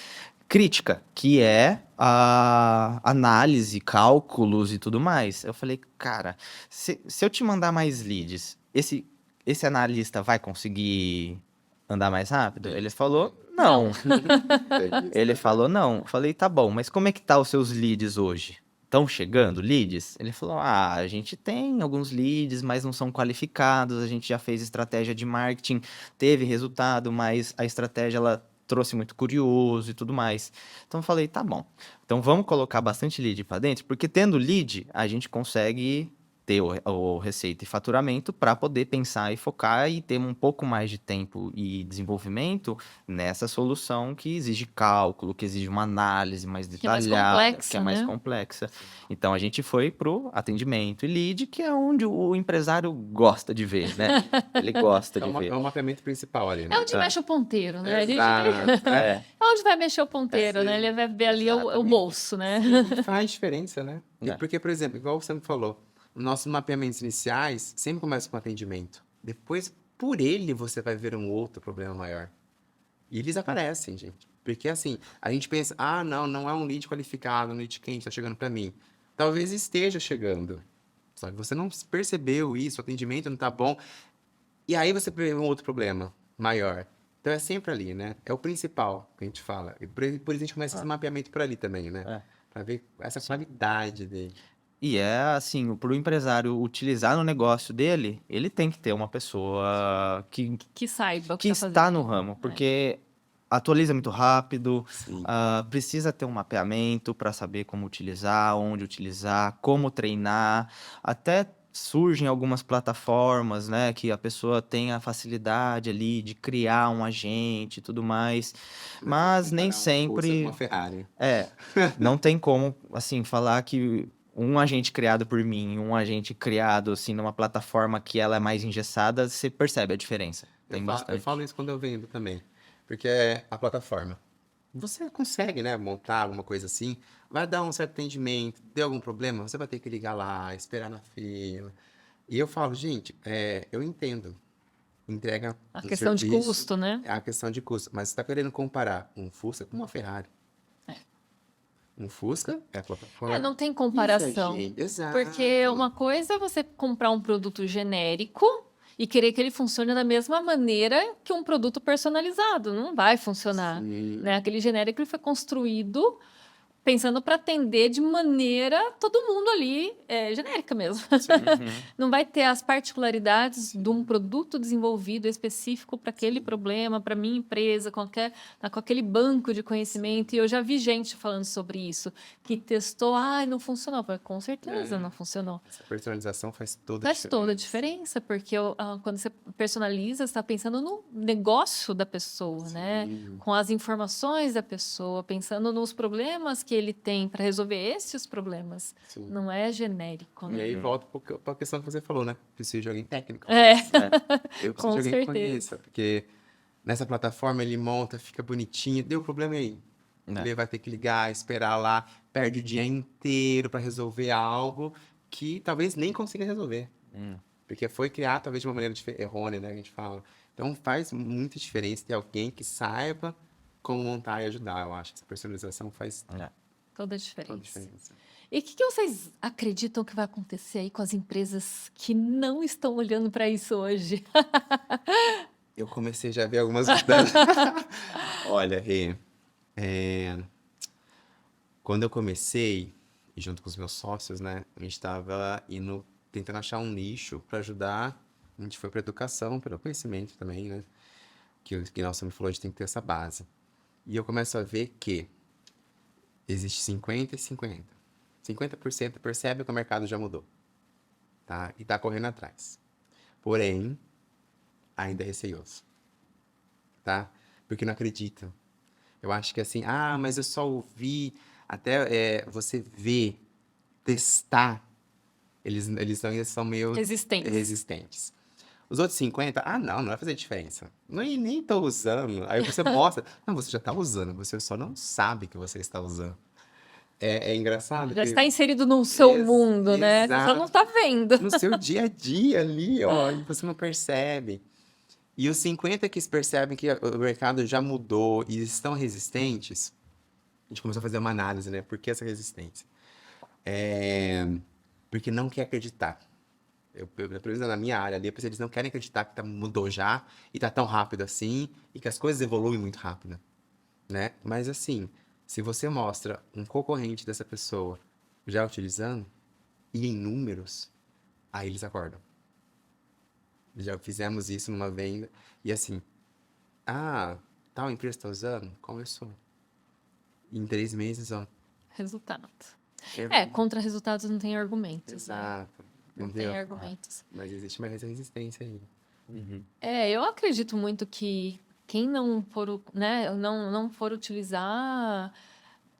crítica, que é a análise, cálculos e tudo mais. Eu falei, cara, se eu te mandar mais leads, esse analista vai conseguir andar mais rápido? Ele falou, não. Ele falou, não. Eu falei, tá bom, mas como é que tá os seus leads hoje? Estão chegando leads? Ele falou, a gente tem alguns leads, mas não são qualificados, a gente já fez estratégia de marketing, teve resultado, mas a estratégia, ela trouxe muito curioso e tudo mais. Então eu falei, tá bom, então vamos colocar bastante lead para dentro, porque tendo lead, a gente consegue ter o receita e faturamento para poder pensar e focar e ter um pouco mais de tempo e desenvolvimento nessa solução que exige cálculo, que exige uma análise mais Que é mais detalhada, complexa, que é mais né? complexa. Então a gente foi pro atendimento e lead, que é onde o empresário gosta de ver, né? Ele gosta de ver. É o mapeamento principal ali, né? É onde mexe o ponteiro, né? Exato. É onde vai mexer o ponteiro, né? Ele vai ver ali o bolso, né? E faz diferença, né? É. Porque, por exemplo, igual você me falou, nossos mapeamentos iniciais sempre começam com atendimento. Depois, por ele, você vai ver um outro problema maior. E eles aparecem, gente. Porque assim, a gente pensa, não é um lead qualificado, um lead quente, tá chegando para mim. Talvez esteja chegando. Só que você não percebeu isso, o atendimento não tá bom. E aí você vê um outro problema maior. Então é sempre ali, né? É o principal que a gente fala. E por isso a gente começa esse mapeamento por ali também, né? É. Pra ver essa qualidade dele. E é assim, para o empresário utilizar no negócio dele, ele tem que ter uma pessoa Que saiba o que tá está fazendo. no ramo, porque atualiza muito rápido, Sim. precisa ter um mapeamento para saber como utilizar, onde utilizar, como treinar, até surgem algumas plataformas, né, que a pessoa tem a facilidade ali de criar um agente e tudo mais, mas nem Comparar um Fusca com sempre uma Ferrari. não tem como, assim, falar que um agente criado por mim, um agente criado, assim, numa plataforma que ela é mais engessada, você percebe a diferença. Tem Eu bastante. falo isso quando eu vendo também. Porque é a plataforma. Você consegue, né, montar alguma coisa assim, vai dar um certo atendimento, deu algum problema, você vai ter que ligar lá, esperar na fila. E eu falo, gente, eu entendo. entrega A do questão de serviço, custo, né? é a questão de custo. Mas você está querendo comparar um Fusca com uma Ferrari. Um Fusca é a plataforma. Não tem Isso, comparação. gente, exato. Porque uma coisa é você comprar um produto genérico e querer que ele funcione da mesma maneira que um produto personalizado. Não vai funcionar, Sim. né? Aquele genérico ele foi construído pensando para atender de maneira todo mundo ali, genérica mesmo. Não vai ter as particularidades de um produto desenvolvido específico para aquele problema, para minha empresa, com aquele banco de conhecimento. E eu já vi gente falando sobre isso, que testou, não funcionou. Eu falei, com certeza não funcionou. Essa personalização faz toda a Faz diferença. toda a diferença, porque quando você personaliza, você está pensando no negócio da pessoa, né? Com as informações da pessoa, pensando nos problemas que ele tem para resolver esses problemas. Sim. Não é genérico, E né? aí volta para a questão que você falou, né? Preciso de alguém técnico. Eu preciso Com de alguém que certeza. conheça, porque nessa plataforma ele monta, fica bonitinho, deu problema aí. Ele vai ter que ligar, esperar lá, perde o dia inteiro para resolver algo que talvez nem consiga resolver. Porque foi criado talvez de uma maneira errônea, né? A gente fala. Então faz muita diferença ter alguém que saiba como montar e ajudar, eu acho. Essa personalização faz Toda a toda a diferença. diferença. E o que vocês acreditam que vai acontecer aí com as empresas que não estão olhando para isso hoje? Eu comecei já a ver algumas mudanças. Olha, Rê, quando eu comecei, e junto com os meus sócios, né, a gente estava tentando achar um nicho para ajudar. A gente foi para educação, pelo conhecimento também, né? Que nossa me falou, a gente tem que ter essa base. E eu começo a ver que existe 50 e 50. 50% percebe que o mercado já mudou, tá? E tá correndo atrás. Porém, ainda é receioso, tá? Porque não acredita. Eu acho que assim, mas eu só ouvi, até você ver, testar, eles ainda são meio resistentes. Os outros 50, não vai fazer diferença. Nem tô usando. Aí você mostra, não, você já tá usando, você só não sabe que você está usando. É engraçado. Já está inserido no seu mundo, né? Você só não está vendo. No seu dia a dia ali, ó, e você não percebe. E os 50 que percebem que o mercado já mudou e estão resistentes, a gente começou a fazer uma análise, né? Por que essa resistência? Porque não quer acreditar. Pelo menos na minha área ali, eles não querem acreditar que mudou já e tá tão rápido assim e que as coisas evoluem muito rápido, né? Mas assim, se você mostra um concorrente dessa pessoa já utilizando e em números, aí eles acordam. Já fizemos isso numa venda e assim, tal empresa está usando? Começou. Em 3 meses, ó. Resultado. Contra resultados não tem argumentos. Exato. Não Entendeu? tem argumentos. Mas existe mais resistência aí. Eu acredito muito que quem não for, né, não for utilizar,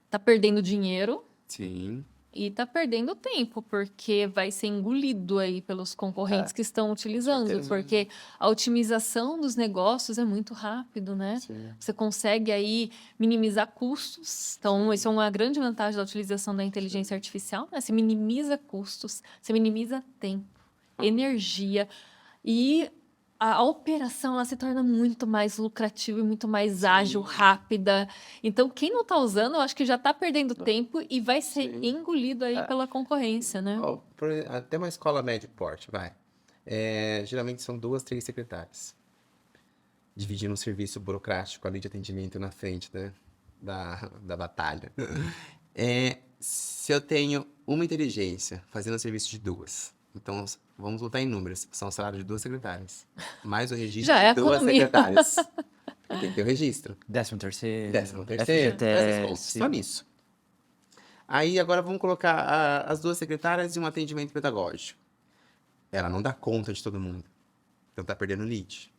tá perdendo dinheiro. Sim. E tá perdendo tempo, porque vai ser engolido aí pelos concorrentes que estão utilizando. certeza. Porque a otimização dos negócios é muito rápido, né? Sim. Você consegue aí minimizar custos. Então, isso é uma grande vantagem da utilização da inteligência artificial, né? Você minimiza custos, você minimiza tempo, energia e a operação ela se torna muito mais lucrativa e muito mais ágil, rápida. Então, quem não está usando, eu acho que já está perdendo tempo e vai ser engolido aí pela concorrência, né? Até uma escola médio porte, vai. Geralmente são 2, 3 secretárias. Dividindo um serviço burocrático ali de atendimento na frente, né, da batalha. Se eu tenho uma inteligência fazendo o serviço de 2, então vamos botar em números, são o salário de 2 secretárias, mais o registro Já é de 2 economia. secretárias. Tem que ter o registro. 13º. FGTS, só nisso. Aí agora vamos colocar as 2 secretárias e um atendimento pedagógico. Ela não dá conta de todo mundo, então tá perdendo lead.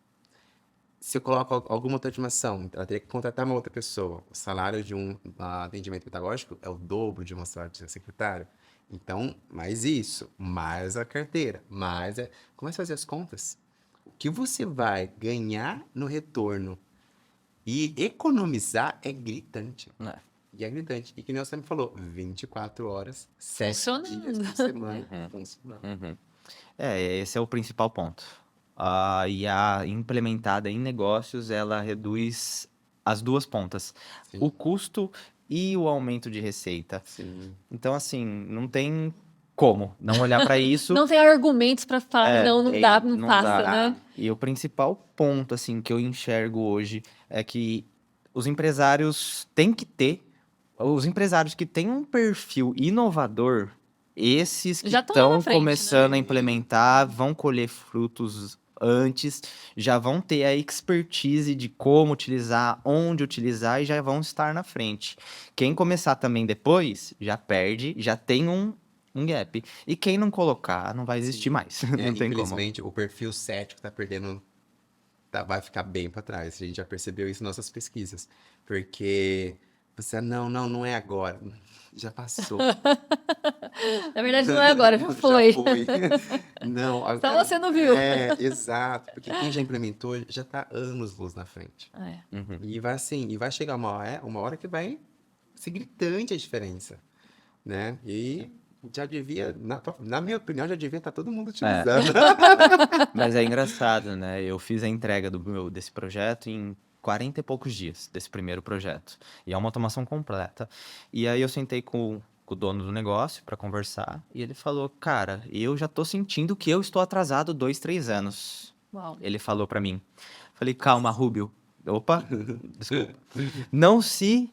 Se eu coloco alguma outra automação, ela teria que contratar uma outra pessoa. O salário de um atendimento pedagógico é o dobro de um salário de secretário. Então, mais isso, mais a carteira, comece a fazer as contas. O que você vai ganhar no retorno e economizar é gritante. E é gritante. E que nem você me falou, 24 horas, 7 dias por semana. Funcionando. Esse é o principal ponto. a IA implementada em negócios, ela reduz as duas pontas, Sim. o custo e o aumento de receita. Sim. Então, assim, não tem como não olhar para isso. Não tem argumentos pra falar, não dá, não Não passa, dá. né? E o principal ponto, assim, que eu enxergo hoje é que os empresários têm que ter, os empresários que têm um perfil inovador, esses que Já estão lá na estão frente, né? começando a implementar, vão colher frutos antes, já vão ter a expertise de como utilizar, onde utilizar e já vão estar na frente. Quem começar também depois, já perde, já tem um gap. E quem não colocar, não vai existir mais. Não tem como. Infelizmente, o perfil cético tá perdendo, vai ficar bem para trás. A gente já percebeu isso em nossas pesquisas. Porque você, não é agora. Já passou. Na verdade, não é agora, já foi. Já foi. Não, Só você não viu. Exato. Porque quem já implementou já tá anos-luz na frente. É. Uhum. E vai chegar uma hora que vai ser gritante a diferença, né? E já devia, na minha opinião, já devia estar todo mundo utilizando. Mas é engraçado, né? Eu fiz a entrega desse projeto em 40 e poucos dias, desse primeiro projeto. E é uma automação completa. E aí eu sentei com o dono do negócio para conversar. E ele falou, cara, eu já tô sentindo que eu estou atrasado 2, 3 anos. Uau. Ele falou para mim. Falei, calma, Rubio. Opa, desculpa. Não se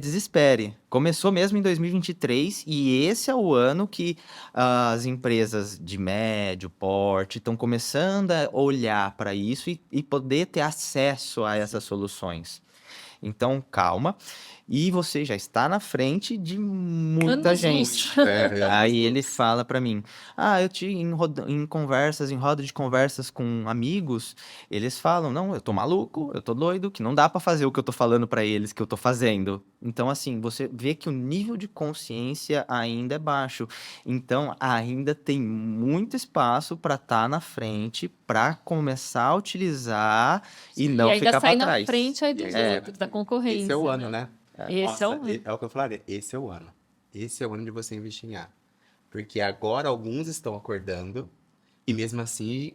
desespere. Começou mesmo em 2023 e esse é o ano que as empresas de médio porte estão começando a olhar para isso e poder ter acesso a essas soluções. Então, calma. E você já está na frente de muita Anos gente. luz. Aí ele fala pra mim, em conversas, em roda de conversas com amigos, eles falam, não, eu tô maluco, eu tô doido, que não dá pra fazer o que eu tô falando pra eles que eu tô fazendo. Então, assim, você vê que o nível de consciência ainda é baixo. Então, ainda tem muito espaço pra estar na frente, pra começar a utilizar e não ainda ficar sai pra na trás. frente aí dos É. outros, da concorrência. Esse é o ano, né? Esse é o Nossa, ano. é o que eu falaria. Esse é o ano. Esse é o ano de você investir em A. Porque agora alguns estão acordando e mesmo assim,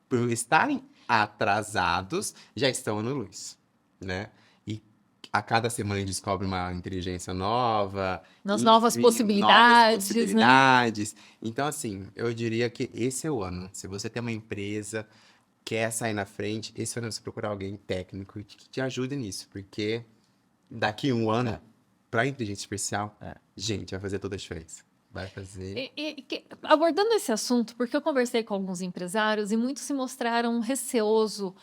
por estarem atrasados, já estão no luz, né? E a cada semana a gente descobre uma inteligência nova. Nas enfim, novas possibilidades, né? possibilidades. Então, assim, eu diria que esse é o ano. Se você tem uma empresa, quer sair na frente, esse ano é você procurar alguém técnico que te ajude nisso, porque daqui um ano, para inteligência artificial, gente, vai fazer toda a diferença. Vai fazer. Abordando esse assunto, porque eu conversei com alguns empresários e muitos se mostraram receoso,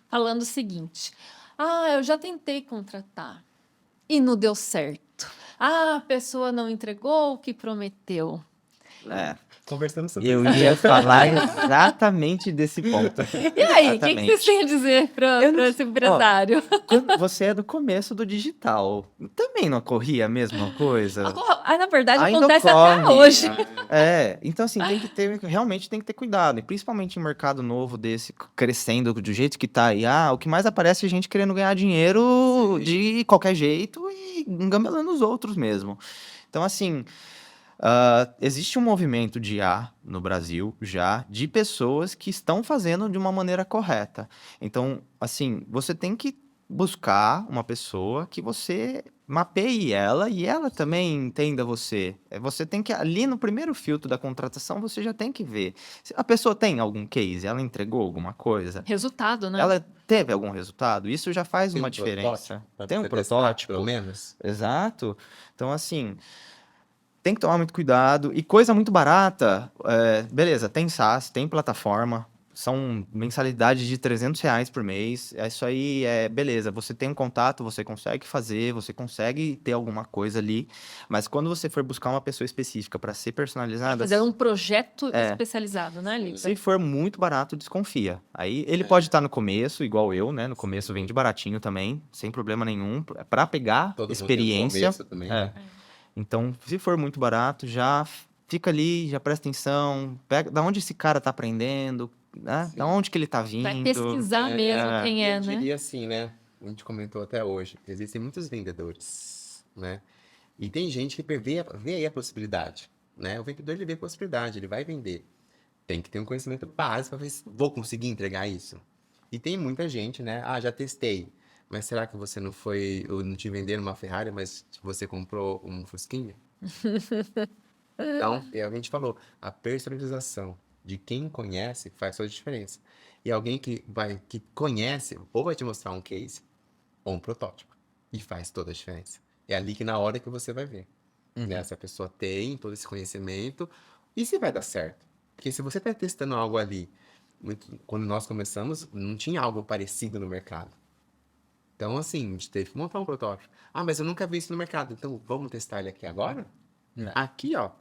falando o seguinte: eu já tentei contratar e não deu certo. A pessoa não entregou o que prometeu. Conversando sobre Eu isso. ia falar exatamente desse ponto. E aí, o que vocês têm a dizer para esse empresário? Quando você é do começo do digital, também não ocorria a mesma coisa? Na verdade, Ainda acontece até ocorre. hoje. Então assim, realmente tem que ter cuidado, e principalmente em mercado novo desse, crescendo do jeito que tá aí, o que mais aparece é gente querendo ganhar dinheiro de qualquer jeito e engambelando os outros mesmo. Então assim, existe um movimento de IA no Brasil já, de pessoas que estão fazendo de uma maneira correta. Então, assim, você tem que buscar uma pessoa que você mapeie ela e ela também entenda você. Você tem que, ali no primeiro filtro da contratação, você já tem que ver. Se a pessoa tem algum case, ela entregou alguma coisa, Resultado, né? ela teve algum resultado, isso já faz Tem uma um diferença. protótipo pra Tem um você testar, protótipo. pelo menos. Exato. Então, assim, tem que tomar muito cuidado. E coisa muito barata, beleza, tem SaaS, tem plataforma, são mensalidades de R$300 por mês. Isso aí beleza, você tem um contato, você consegue fazer, você consegue ter alguma coisa ali. Mas quando você for buscar uma pessoa específica para ser personalizada, Fazer um projeto especializado, né, Lívia? se for muito barato, desconfia. Aí ele pode estar no começo, igual eu, né? No começo vende baratinho também, sem problema nenhum, para pegar Todo mundo tem um experiência. começo também, né? Então, se for muito barato, já fica ali, já presta atenção, pega da onde esse cara tá aprendendo, né? Da onde que ele tá vindo. Vai pesquisar mesmo quem é, Eu né? diria assim, né? A gente comentou até hoje, existem muitos vendedores, né? E tem gente que vê aí a possibilidade, né? O vendedor, ele vê a possibilidade, ele vai vender. Tem que ter um conhecimento básico para ver se vou conseguir entregar isso. E tem muita gente, né? Ah, já testei. Mas será que você não foi, ou não te venderam uma Ferrari, mas você comprou um Fusquinha? Então, é o que a gente falou, a personalização de quem conhece faz toda a diferença. E alguém que conhece, ou vai te mostrar um case, ou um protótipo. E faz toda a diferença. É ali que na hora que você vai ver, né? Se a pessoa tem todo esse conhecimento e se vai dar certo. Porque se você está testando algo ali, quando nós começamos, não tinha algo parecido no mercado. Então, assim, a gente teve que montar um protótipo. Ah, mas eu nunca vi isso no mercado. Então, vamos testar ele aqui agora? Né? Aqui, ó.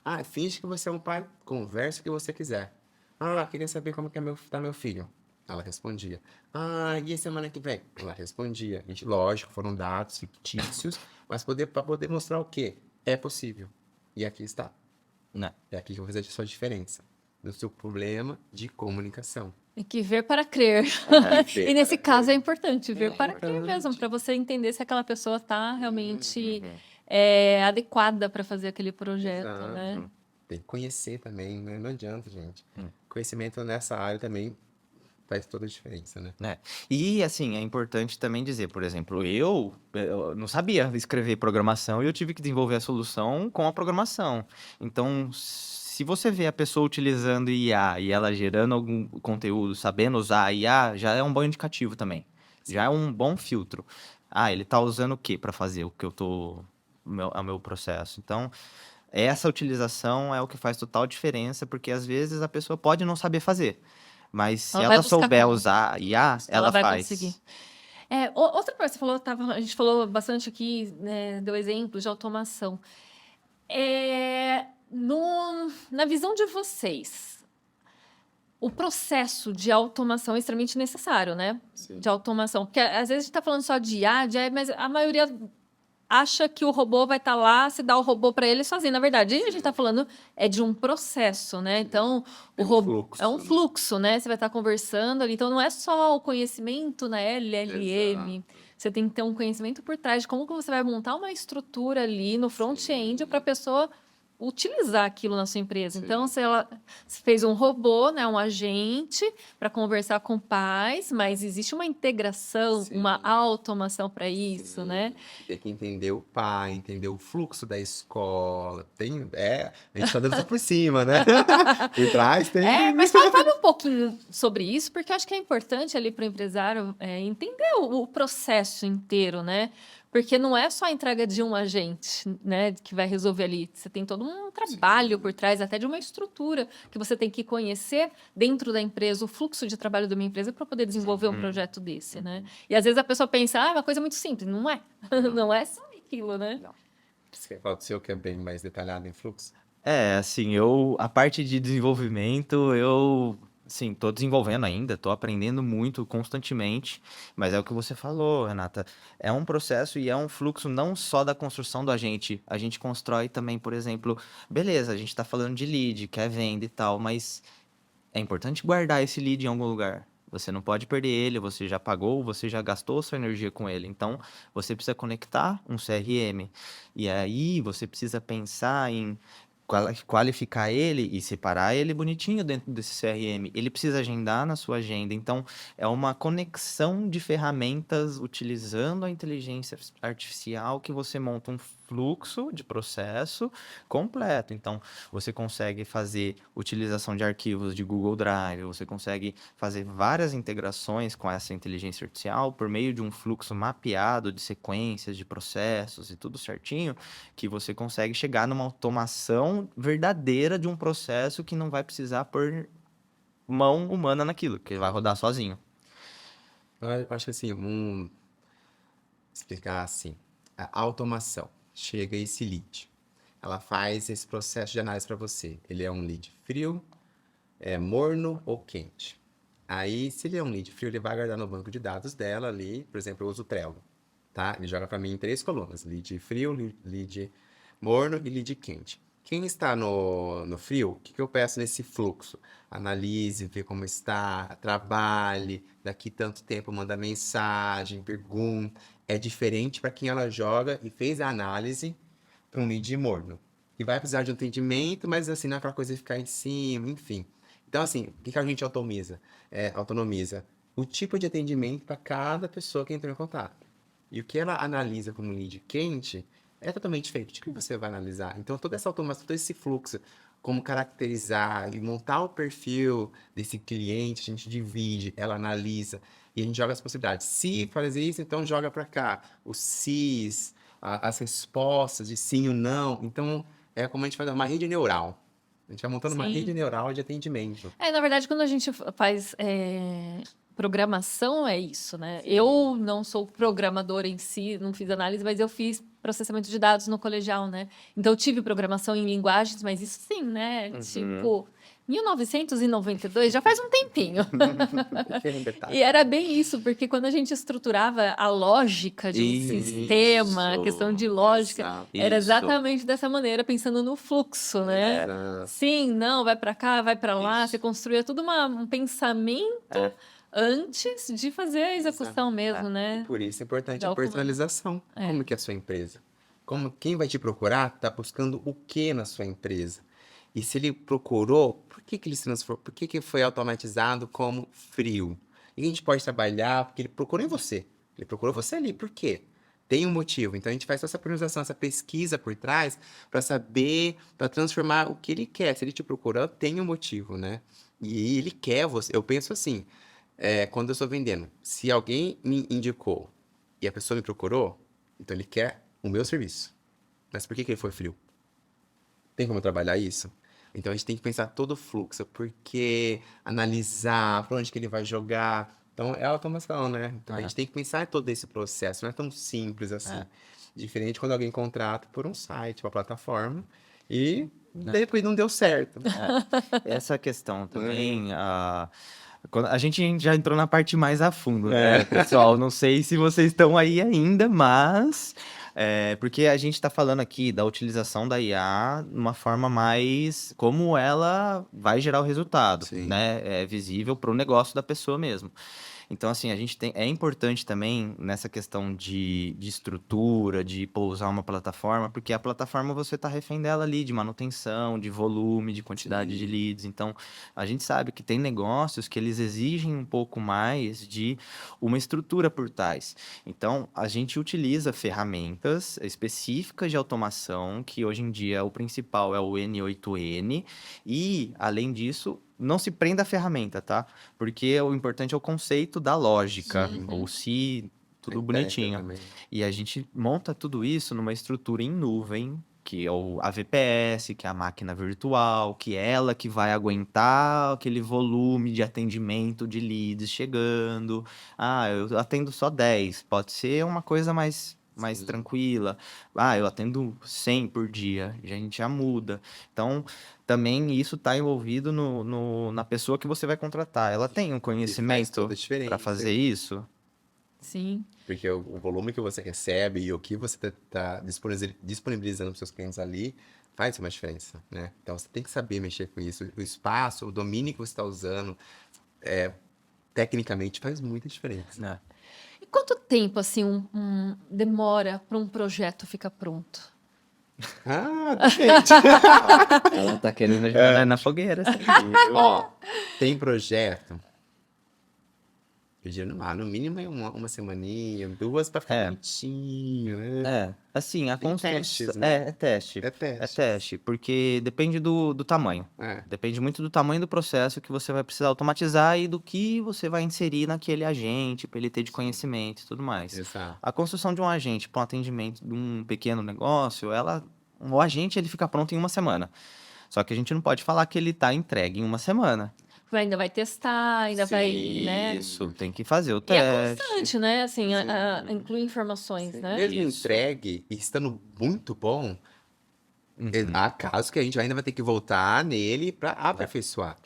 Ah, finge que você é um pai, conversa o que você quiser. Ah, queria saber como que tá meu filho. Ela respondia. Ah, e a semana que vem? Ela respondia. A gente, lógico, foram dados fictícios, mas para poder mostrar o quê? É possível. E aqui está. Né? É aqui que eu vou fazer a sua diferença. Do seu problema de comunicação. Tem que ver para crer. ver E nesse para caso crer. é importante ver para crer importante. mesmo, para você entender se aquela pessoa está realmente adequada para fazer aquele projeto, né? Exato. Tem que conhecer também, né? Não adianta, gente. Conhecimento nessa área também faz toda a diferença, né? Né? E, assim, é importante também dizer, por exemplo, eu não sabia escrever programação e eu tive que desenvolver a solução com a programação. Então, se você vê a pessoa utilizando IA e ela gerando algum conteúdo, sabendo usar a IA, já é um bom indicativo também. Já é um bom filtro. Ah, ele tá usando o quê para fazer o que eu tô... o meu processo. Então, essa utilização é o que faz total diferença, porque às vezes a pessoa pode não saber fazer. Mas se Ela vai ela buscar souber como? usar a IA, Ela ela vai faz. conseguir. Outra coisa, você falou, a gente falou bastante aqui, né, deu exemplos de automação. Na visão de vocês, o processo de automação é extremamente necessário, né? Sim. De automação. Porque às vezes a gente está falando só de IA, mas a maioria acha que o robô vai estar lá, se dá o robô para ele sozinho. Na verdade, a gente está falando de um processo, né? Então, o robô fluxo, é um né? fluxo, né? Você vai estar conversando ali. Então, não é só o conhecimento na LLM. Você tem que ter um conhecimento por trás de como que você vai montar uma estrutura ali no front-end para a pessoa utilizar aquilo na sua empresa. Sim. Então, se ela fez um robô, né, um agente para conversar com pais, mas existe uma integração, Sim. uma automação para isso, né? Tem que entender o pai, entender o fluxo da escola. A gente tá dando só por cima, né? Por trás tem. Mas fala um pouquinho sobre isso, porque eu acho que é importante ali para o empresário entender o processo inteiro, né? Porque não é só a entrega de um agente, né, que vai resolver ali. Você tem todo um trabalho por trás, até de uma estrutura que você tem que conhecer dentro da empresa, o fluxo de trabalho de uma empresa para poder desenvolver um projeto desse, né? E às vezes a pessoa pensa, é uma coisa muito simples. Não é. Não é só aquilo, né? Você quer falar do seu que é bem mais detalhado em fluxo? Assim, a parte de desenvolvimento, sim, tô desenvolvendo ainda, tô aprendendo muito constantemente, mas é o que você falou, Renata, é um processo e é um fluxo não só da construção do agente, a gente constrói também, por exemplo, beleza, a gente tá falando de lead, que é venda e tal, mas é importante guardar esse lead em algum lugar. Você não pode perder ele, você já pagou, você já gastou sua energia com ele. Então, você precisa conectar um CRM. E aí, você precisa pensar em qualificar ele e separar ele bonitinho dentro desse CRM. Ele precisa agendar na sua agenda. Então, é uma conexão de ferramentas utilizando a inteligência artificial que você monta um fluxo de processo completo. Então, você consegue fazer utilização de arquivos de Google Drive, você consegue fazer várias integrações com essa inteligência artificial por meio de um fluxo mapeado de sequências, de processos e tudo certinho, que você consegue chegar numa automação verdadeira de um processo que não vai precisar pôr mão humana naquilo, que vai rodar sozinho. Eu acho que assim, vamos explicar assim. A automação. Chega esse lead. Ela faz esse processo de análise para você. Ele é um lead frio, morno ou quente. Aí, se ele é um lead frio, ele vai guardar no banco de dados dela ali. Por exemplo, eu uso o Trello, tá? Ele joga para mim em 3 colunas: lead frio, lead morno e lead quente. Quem está no frio, o que eu peço nesse fluxo? Analise, vê como está, trabalhe, daqui tanto tempo manda mensagem, pergunta. É diferente para quem ela joga e fez a análise para um lead morno. E vai precisar de um atendimento, mas assim, não é aquela coisa de ficar em cima, enfim. Então, assim, o que a gente autonomiza? O tipo de atendimento para cada pessoa que entrou em contato. E o que ela analisa como lead quente é totalmente diferente do que você vai analisar. Então, toda essa automação, todo esse fluxo, como caracterizar e montar o perfil desse cliente, a gente divide, ela analisa e a gente joga as possibilidades. Se fazer isso, então joga para cá. Os sis, as respostas de sim ou não. Então, é como a gente faz uma rede neural. A gente vai montando uma rede Sim. neural de atendimento. Na verdade, quando a gente faz programação, é isso, né? Eu não sou programadora em si, não fiz análise, mas eu fiz processamento de dados no colegial, né? Então, eu tive programação em linguagens, mas isso sim, né? Tipo, 1992, já faz um tempinho. Pequeno detalhe. E era bem isso, porque quando a gente estruturava a lógica de um sistema, a questão de lógica, Exato. era Isso. exatamente dessa maneira, pensando no fluxo, né? Era- Sim, não, vai pra cá, vai pra lá. Isso. Você construía tudo um pensamento antes de fazer a execução mesmo, né? Por isso é importante a Dá o comando. personalização. Como que é a sua empresa? Quem vai te procurar está buscando o que na sua empresa? E se ele procurou, por que ele se transformou? Por que foi automatizado como frio? E a gente pode trabalhar porque ele procurou em você. Ele procurou você ali. Por quê? Tem um motivo. Então a gente faz essa priorização, essa pesquisa por trás para saber, para transformar o que ele quer. Se ele te procurou, tem um motivo, né? E ele quer você. Eu penso assim, quando eu estou vendendo, se alguém me indicou e a pessoa me procurou, então ele quer o meu serviço. Mas por que ele foi frio? Tem como eu trabalhar isso? Então a gente tem que pensar todo o fluxo, porque analisar para onde que ele vai jogar. Então é automação, né? Então a gente tem que pensar em todo esse processo, não é tão simples assim. Diferente quando alguém contrata por um site, uma plataforma, e depois não deu certo. Essa questão também, a gente já entrou na parte mais a fundo, né, pessoal? Não sei se vocês estão aí ainda, mas porque a gente está falando aqui da utilização da IA de uma forma mais como ela vai gerar o resultado, Sim. né? É visível para o negócio da pessoa mesmo. Então, assim, é importante também nessa questão de estrutura, de pousar uma plataforma, porque a plataforma você está refém dela ali, de manutenção, de volume, de quantidade de leads. Então, a gente sabe que tem negócios que eles exigem um pouco mais de uma estrutura por trás. Então, a gente utiliza ferramentas específicas de automação, que hoje em dia o principal é o N8N, e, além disso, não se prenda à ferramenta, tá? Porque o importante é o conceito da lógica, ou se tudo bonitinho. Também. E a gente monta tudo isso numa estrutura em nuvem, que é a VPS, que é a máquina virtual, que é ela que vai aguentar aquele volume de atendimento de leads chegando. Eu atendo só 10, pode ser uma coisa mais Sim. tranquila. Eu atendo 100 por dia, a gente já muda. Então, também isso está envolvido na pessoa que você vai contratar. Ela tem um E faz conhecimento toda a diferença. para fazer isso? Sim. Porque o volume que você recebe e o que você está disponibilizando para os seus clientes ali faz uma diferença, né? Então você tem que saber mexer com isso. O espaço, o domínio que você está usando, tecnicamente faz muita diferença. Né? E quanto tempo, assim, demora para um projeto ficar pronto? Depende. Ela tá querendo jogar na fogueira. Assim. Ó, tem projeto. Eu diria, no mínimo é uma semaninha, 2 para ficar bonitinho, né? Assim, a Tem construção... testes, né? É teste. É teste. É teste, porque depende do tamanho. É. Depende muito do tamanho do processo que você vai precisar automatizar e do que você vai inserir naquele agente para ele ter de conhecimento e tudo mais. Exato. A construção de um agente para um atendimento de um pequeno negócio, o agente ele fica pronto em uma semana. Só que a gente não pode falar que ele está entregue em uma semana. Ainda vai testar, ainda vai, né? Isso, tem que fazer o E é teste. constante, né? Assim, inclui informações, né? Mesmo Isso. entregue e estando muito bom, Uhum. há casos que a gente ainda vai ter que voltar nele para aperfeiçoar.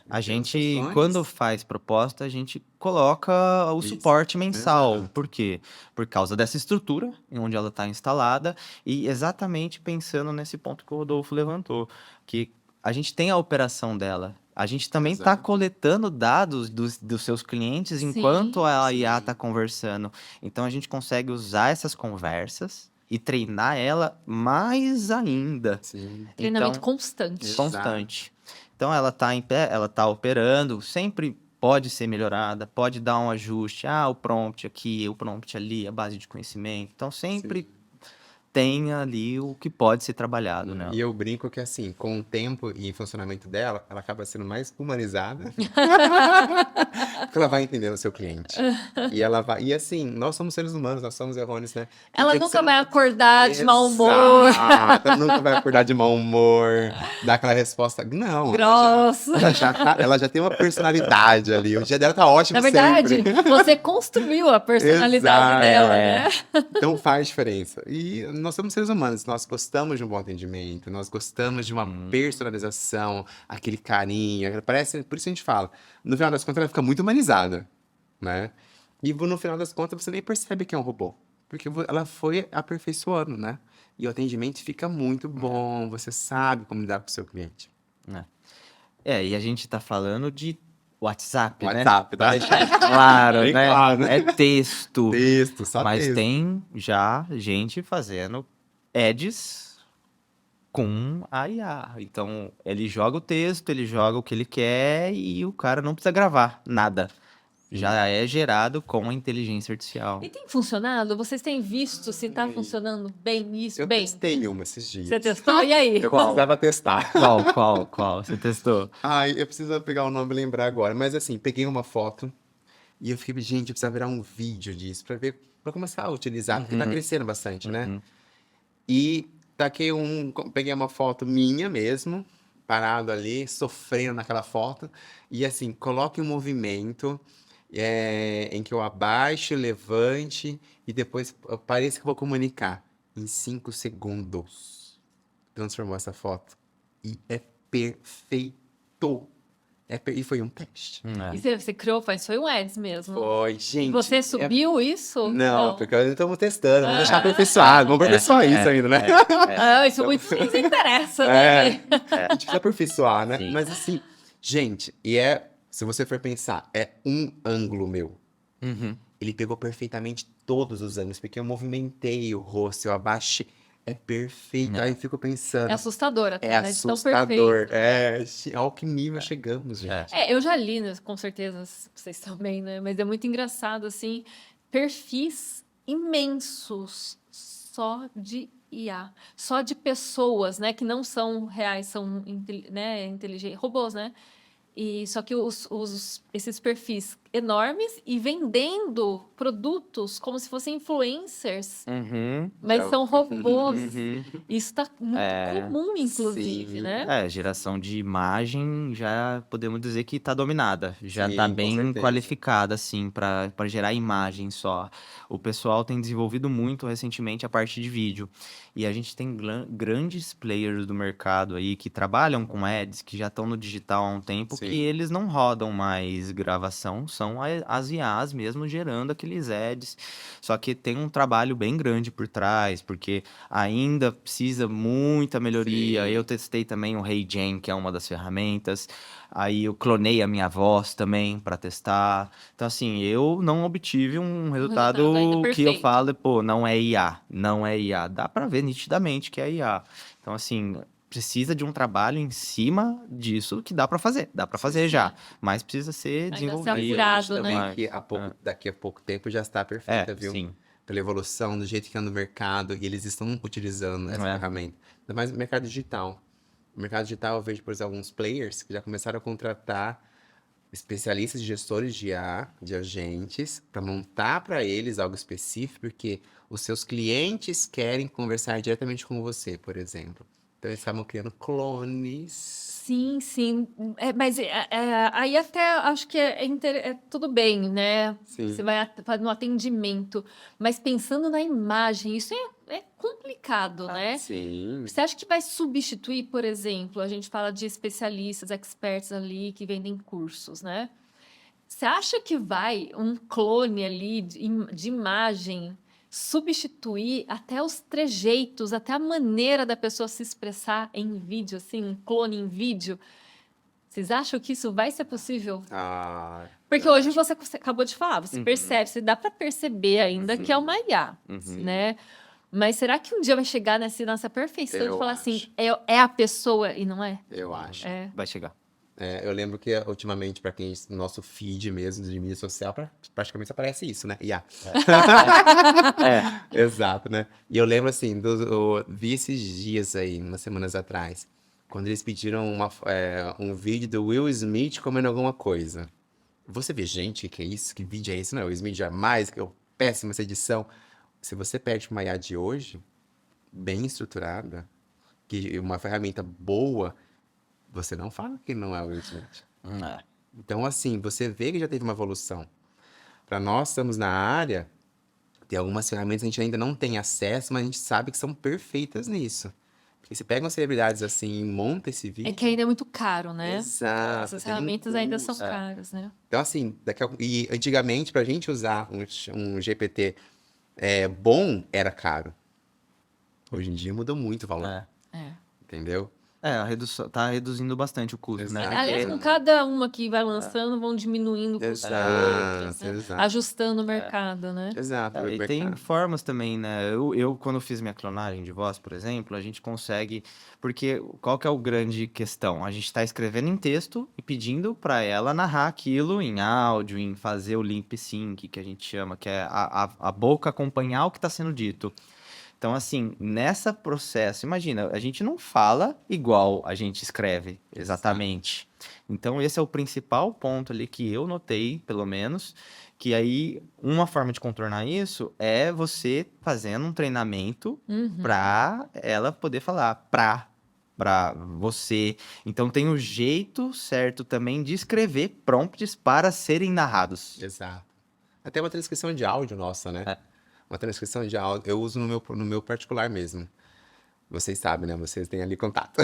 A gente, funções. quando faz proposta, a gente coloca o Isso, suporte mensal. exato. Por quê? Por causa dessa estrutura em onde ela está instalada e exatamente pensando nesse ponto que o Rodolfo levantou, que a gente tem a operação dela. A gente também está Exato. coletando dados dos seus clientes Sim, enquanto a IA sim. está conversando. Então, a gente consegue usar essas conversas e treinar ela mais ainda. Sim. Treinamento Então, constante. Exato. constante. Então, ela tá em pé, ela tá operando, sempre pode ser melhorada, pode dar um ajuste. O prompt aqui, o prompt ali, a base de conhecimento. Então, sempre tem ali o que pode ser trabalhado, né? E eu brinco que, assim, com o tempo e funcionamento dela, ela acaba sendo mais humanizada. Porque ela vai entendendo o seu cliente. E ela vai. E assim, nós somos seres humanos, nós somos errôneos, né? Ela Tem que nunca ser- vai acordar de mau humor, Exato, nunca vai acordar de mau humor, dar aquela resposta. Não. grossa. Ela já tem uma personalidade ali. O dia dela tá ótimo Na verdade, sempre. você construiu a personalidade Exato. dela, né? Então faz diferença. E nós somos seres humanos, nós gostamos de um bom atendimento, nós gostamos de uma personalização, aquele carinho. Parece, por isso a gente fala. No final das contas, ela fica muito humanizada, né? E no final das contas, você nem percebe que é um robô. Porque ela foi aperfeiçoando, né? E o atendimento fica muito bom, você sabe como lidar com o seu cliente. E a gente tá falando de WhatsApp, né? WhatsApp, Pra tá? deixar claro, Bem né? claro, né? É texto. Texto, só Mas texto. tem já gente fazendo ads com a IA. Então, ele joga o texto, ele joga o que ele quer e o cara não precisa gravar nada. Já é gerado com a inteligência artificial. E tem funcionado? Vocês têm visto se tá funcionando bem isso? Eu Bem, testei uma esses dias. você testou? E aí? Eu precisava testar. Qual? Você testou? Ai, eu preciso pegar o nome e lembrar agora. Mas assim, peguei uma foto e eu fiquei, gente, eu precisava virar um vídeo disso pra ver, pra começar a utilizar, porque tá crescendo bastante, né? E peguei uma foto minha mesmo, parado ali, sofrendo naquela foto. E assim, coloque um movimento em que eu abaixo, levante e depois pareça que eu vou comunicar. Em 5 segundos. Transformou essa foto. E é perfeito. E foi um teste. E você criou, foi um ads mesmo. Foi, E gente. você subiu isso? Não, porque ainda estamos testando. Vamos deixar aperfeiçoado. Vamos aperfeiçoar isso ainda, né? Isso muito nos interessa, né? A gente precisa aperfeiçoar, né? Sim. Mas assim, gente, se você for pensar, é um ângulo meu. Ele pegou perfeitamente todos os ângulos, porque eu movimentei o rosto, eu abaixei. É perfeito. Aí eu fico pensando. É assustador até, É né? De tão perfeito. assustador. Ao que nível chegamos, gente. Eu já li, né, com certeza, vocês também, né? Mas é muito engraçado, assim, perfis imensos só de IA, só de pessoas, né, que não são reais, são inteligentes, robôs, né? E só que esses perfis enormes e vendendo produtos como se fossem influencers, mas são robôs. Isso está muito comum, inclusive, Sim. né? Geração de imagem já podemos dizer que está dominada. Já Sim, está com bem certeza. qualificada, assim, para gerar imagem só. O pessoal tem desenvolvido muito recentemente a parte de vídeo. E a gente tem grandes players do mercado aí que trabalham com ads, que já estão no digital há um tempo, Sim. que eles não rodam mais gravação, são as IAs mesmo gerando aqueles ads. Só que tem um trabalho bem grande por trás, porque ainda precisa muita melhoria. Sim. Eu testei também o HeyGen, que é uma das ferramentas. Aí eu clonei a minha voz também para testar. Então, assim, eu não obtive um resultado ainda que eu perfeito. falo, pô, não é IA, não é IA. Dá para ver nitidamente que é IA. Então, assim, precisa de um trabalho em cima disso que dá para fazer já, mas precisa ser Ainda ser desenvolvido. apurado, Também né? que daqui a pouco tempo já está perfeita, viu? Sim. Pela evolução, do jeito que anda no mercado, e eles estão utilizando essa ferramenta. Ainda mais no mercado digital. No mercado digital, eu vejo, por exemplo, alguns players que já começaram a contratar especialistas, gestores de IA, de agentes, para montar para eles algo específico, porque os seus clientes querem conversar diretamente com você, por exemplo. Então, eles estavam criando clones. Sim, sim. Mas aí até acho que é tudo bem, né? Sim. Você vai no atendimento. Mas pensando na imagem, isso é complicado, né? Sim. Você acha que vai substituir, por exemplo, a gente fala de especialistas, experts ali que vendem cursos, né? Você acha que vai um clone ali de imagem substituir até os trejeitos, até a maneira da pessoa se expressar em vídeo, assim, um clone em vídeo? Vocês acham que isso vai ser possível? Porque hoje você acabou de falar, você percebe, você dá para perceber ainda que é uma IA, né? Mas será que um dia vai chegar nessa perfeição de Eu falar acho. assim, é a pessoa e não é? Eu acho. É. Vai chegar. Eu lembro que ultimamente, para quem nosso feed mesmo de mídia social, praticamente aparece isso, né? IA. Exato, né? E eu lembro assim, vi esses dias aí, umas semanas atrás, quando eles pediram um vídeo do Will Smith comendo alguma coisa. Você vê, gente, que é isso? Que vídeo é esse? Não, o Will Smith jamais, que é péssima essa edição. Se você pede uma IA de hoje, bem estruturada, que uma ferramenta boa, você não fala que não é o Will Smith. É. Então, assim, você vê que já teve uma evolução. Para nós, estamos na área, tem algumas ferramentas que a gente ainda não tem acesso, mas a gente sabe que são perfeitas nisso. Porque você pega umas celebridades assim e monta esse É vídeo. que ainda é muito caro, né? Exato. Essas tem um ferramentas ainda são custo. caras, né? Então, assim, e antigamente, pra gente usar um GPT bom, era caro. Hoje em dia mudou muito o valor, É. É. entendeu? A redução, tá reduzindo bastante o custo, né? Exato. Aliás, com cada uma que vai lançando, vão diminuindo o custo das outras, né? Exato. ajustando o mercado, né? Exato. E tem formas também, né? Eu, quando fiz minha clonagem de voz, por exemplo, a gente consegue... Porque qual que é o grande questão? A gente está escrevendo em texto e pedindo para ela narrar aquilo em áudio, em fazer o lip sync, que a gente chama, que é a boca acompanhar o que está sendo dito. Então, assim, nessa processo, imagina, a gente não fala igual a gente escreve, exatamente. Então, esse é o principal ponto ali que eu notei, pelo menos, que aí uma forma de contornar isso é você fazendo um treinamento para ela poder falar para você. Então, tem o jeito certo também de escrever prompts para serem narrados. Exato. Até uma transcrição de áudio nossa, né? Uma transcrição de áudio, eu uso no meu particular mesmo. Vocês sabem, né? Vocês têm ali contato.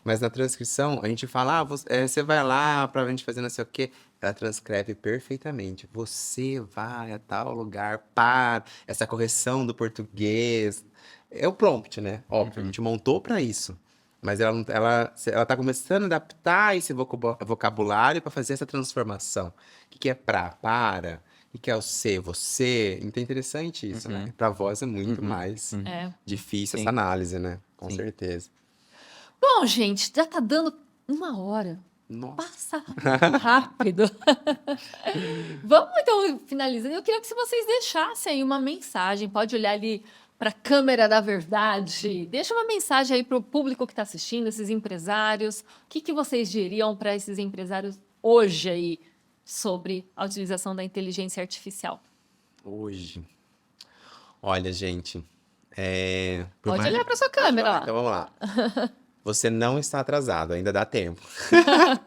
Mas na transcrição, a gente fala, você vai lá pra gente fazer não sei o quê. Ela transcreve perfeitamente. Você vai a tal lugar para essa correção do português. É o prompt, né? Óbvio, a gente montou pra isso. Mas ela tá começando a adaptar esse vocabulário para fazer essa transformação. O que é para? O que é o ser, você? Então é interessante isso, né? Para voz é muito mais difícil essa análise, né? Com certeza. Bom, gente, já tá dando 1 hora. Nossa. Passa rápido. Vamos então finalizando. Eu queria que vocês deixassem aí uma mensagem. Pode olhar ali para a câmera da verdade. Deixa uma mensagem aí para o público que está assistindo, esses empresários. O que vocês diriam para esses empresários hoje aí sobre a utilização da inteligência artificial? Hoje. Olha, gente. Pode olhar para sua câmera. Lá. Então vamos lá. Você não está atrasado, ainda dá tempo.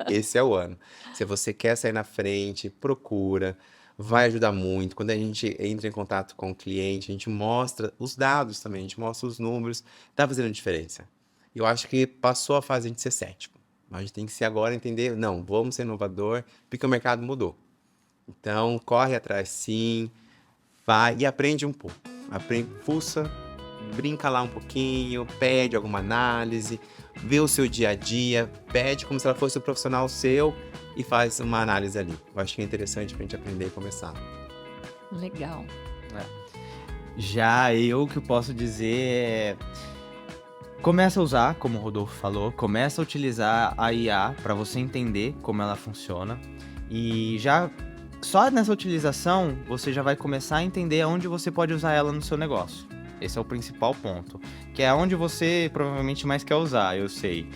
Esse é o ano. Se você quer sair na frente, procura. Vai ajudar muito. Quando a gente entra em contato com o cliente, a gente mostra os dados também, a gente mostra os números. Tá fazendo diferença. Eu acho que passou a fase de a gente ser cético. A gente tem que ser agora entender, não, vamos ser inovador, porque o mercado mudou. Então, corre atrás sim, vai e aprende um pouco. Fuça, brinca lá um pouquinho, pede alguma análise, vê o seu dia a dia, pede como se ela fosse um profissional seu e faz uma análise ali. Eu acho que é interessante pra gente aprender e começar. Legal. Já eu que eu posso dizer começa a usar, como o Rodolfo falou, começa a utilizar a IA para você entender como ela funciona e já só nessa utilização você já vai começar a entender aonde você pode usar ela no seu negócio. Esse é o principal ponto, que é onde você provavelmente mais quer usar, eu sei.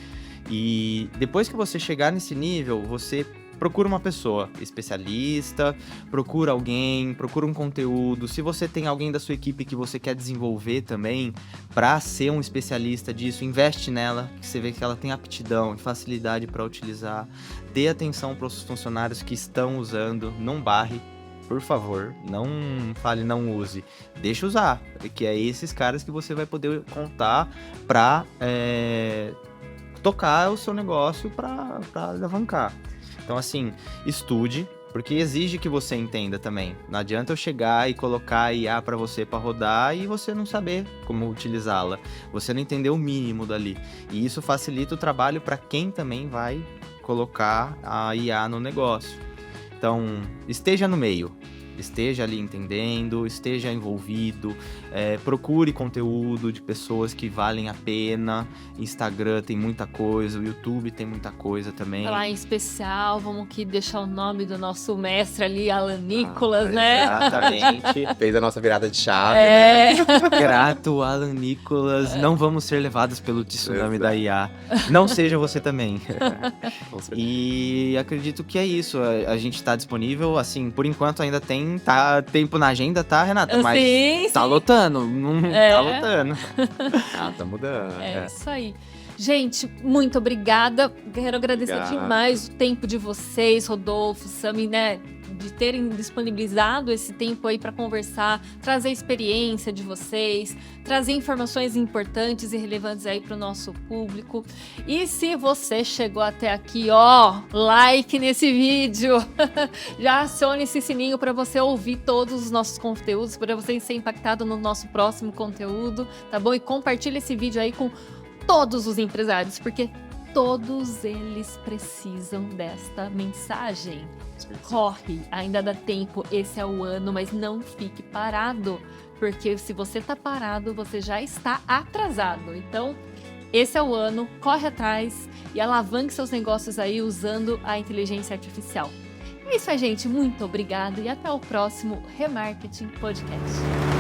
E depois que você chegar nesse nível, você procura uma pessoa especialista, procura alguém, procura um conteúdo. Se você tem alguém da sua equipe que você quer desenvolver também para ser um especialista disso, investe nela, que você vê que ela tem aptidão e facilidade para utilizar. Dê atenção para os funcionários que estão usando, não barre. Por favor, não fale não use, deixa usar, que é esses caras que você vai poder contar para tocar o seu negócio para alavancar. Então assim, estude, porque exige que você entenda também. Não adianta eu chegar e colocar a IA para você para rodar e você não saber como utilizá-la, você não entender o mínimo dali. E isso facilita o trabalho para quem também vai colocar a IA no negócio. Então, esteja no meio. esteja ali entendendo, esteja envolvido, procure conteúdo de pessoas que valem a pena. Instagram tem muita coisa, o YouTube tem muita coisa também. Lá em especial, vamos aqui deixar o nome do nosso mestre ali, Alan Nicolas, né? Exatamente. Fez a nossa virada de chave, né? Grato, Alan Nicolas. Não vamos ser levados pelo tsunami da IA. Não seja você também. Com certeza. E acredito que é isso. A gente tá disponível, assim, por enquanto ainda tem tempo na agenda, tá, Renata? Mas Sim, tá sim. lotando. Tá lotando. Tá mudando. É isso aí. Gente, muito obrigada. Quero agradecer Obrigado. demais o tempo de vocês, Rodolfo, Sami, né? De terem disponibilizado esse tempo aí para conversar, trazer a experiência de vocês, trazer informações importantes e relevantes aí para o nosso público. E se você chegou até aqui, ó, like nesse vídeo, já acione esse sininho para você ouvir todos os nossos conteúdos, para você ser impactado no nosso próximo conteúdo, tá bom? E compartilha esse vídeo aí com todos os empresários, porque todos eles precisam desta mensagem. Corre, ainda dá tempo, esse é o ano, mas não fique parado, porque se você tá parado, você já está atrasado. Então, esse é o ano, corre atrás e alavanque seus negócios aí usando a inteligência artificial. É isso aí, gente, muito obrigada e até o próximo Remarketing Podcast.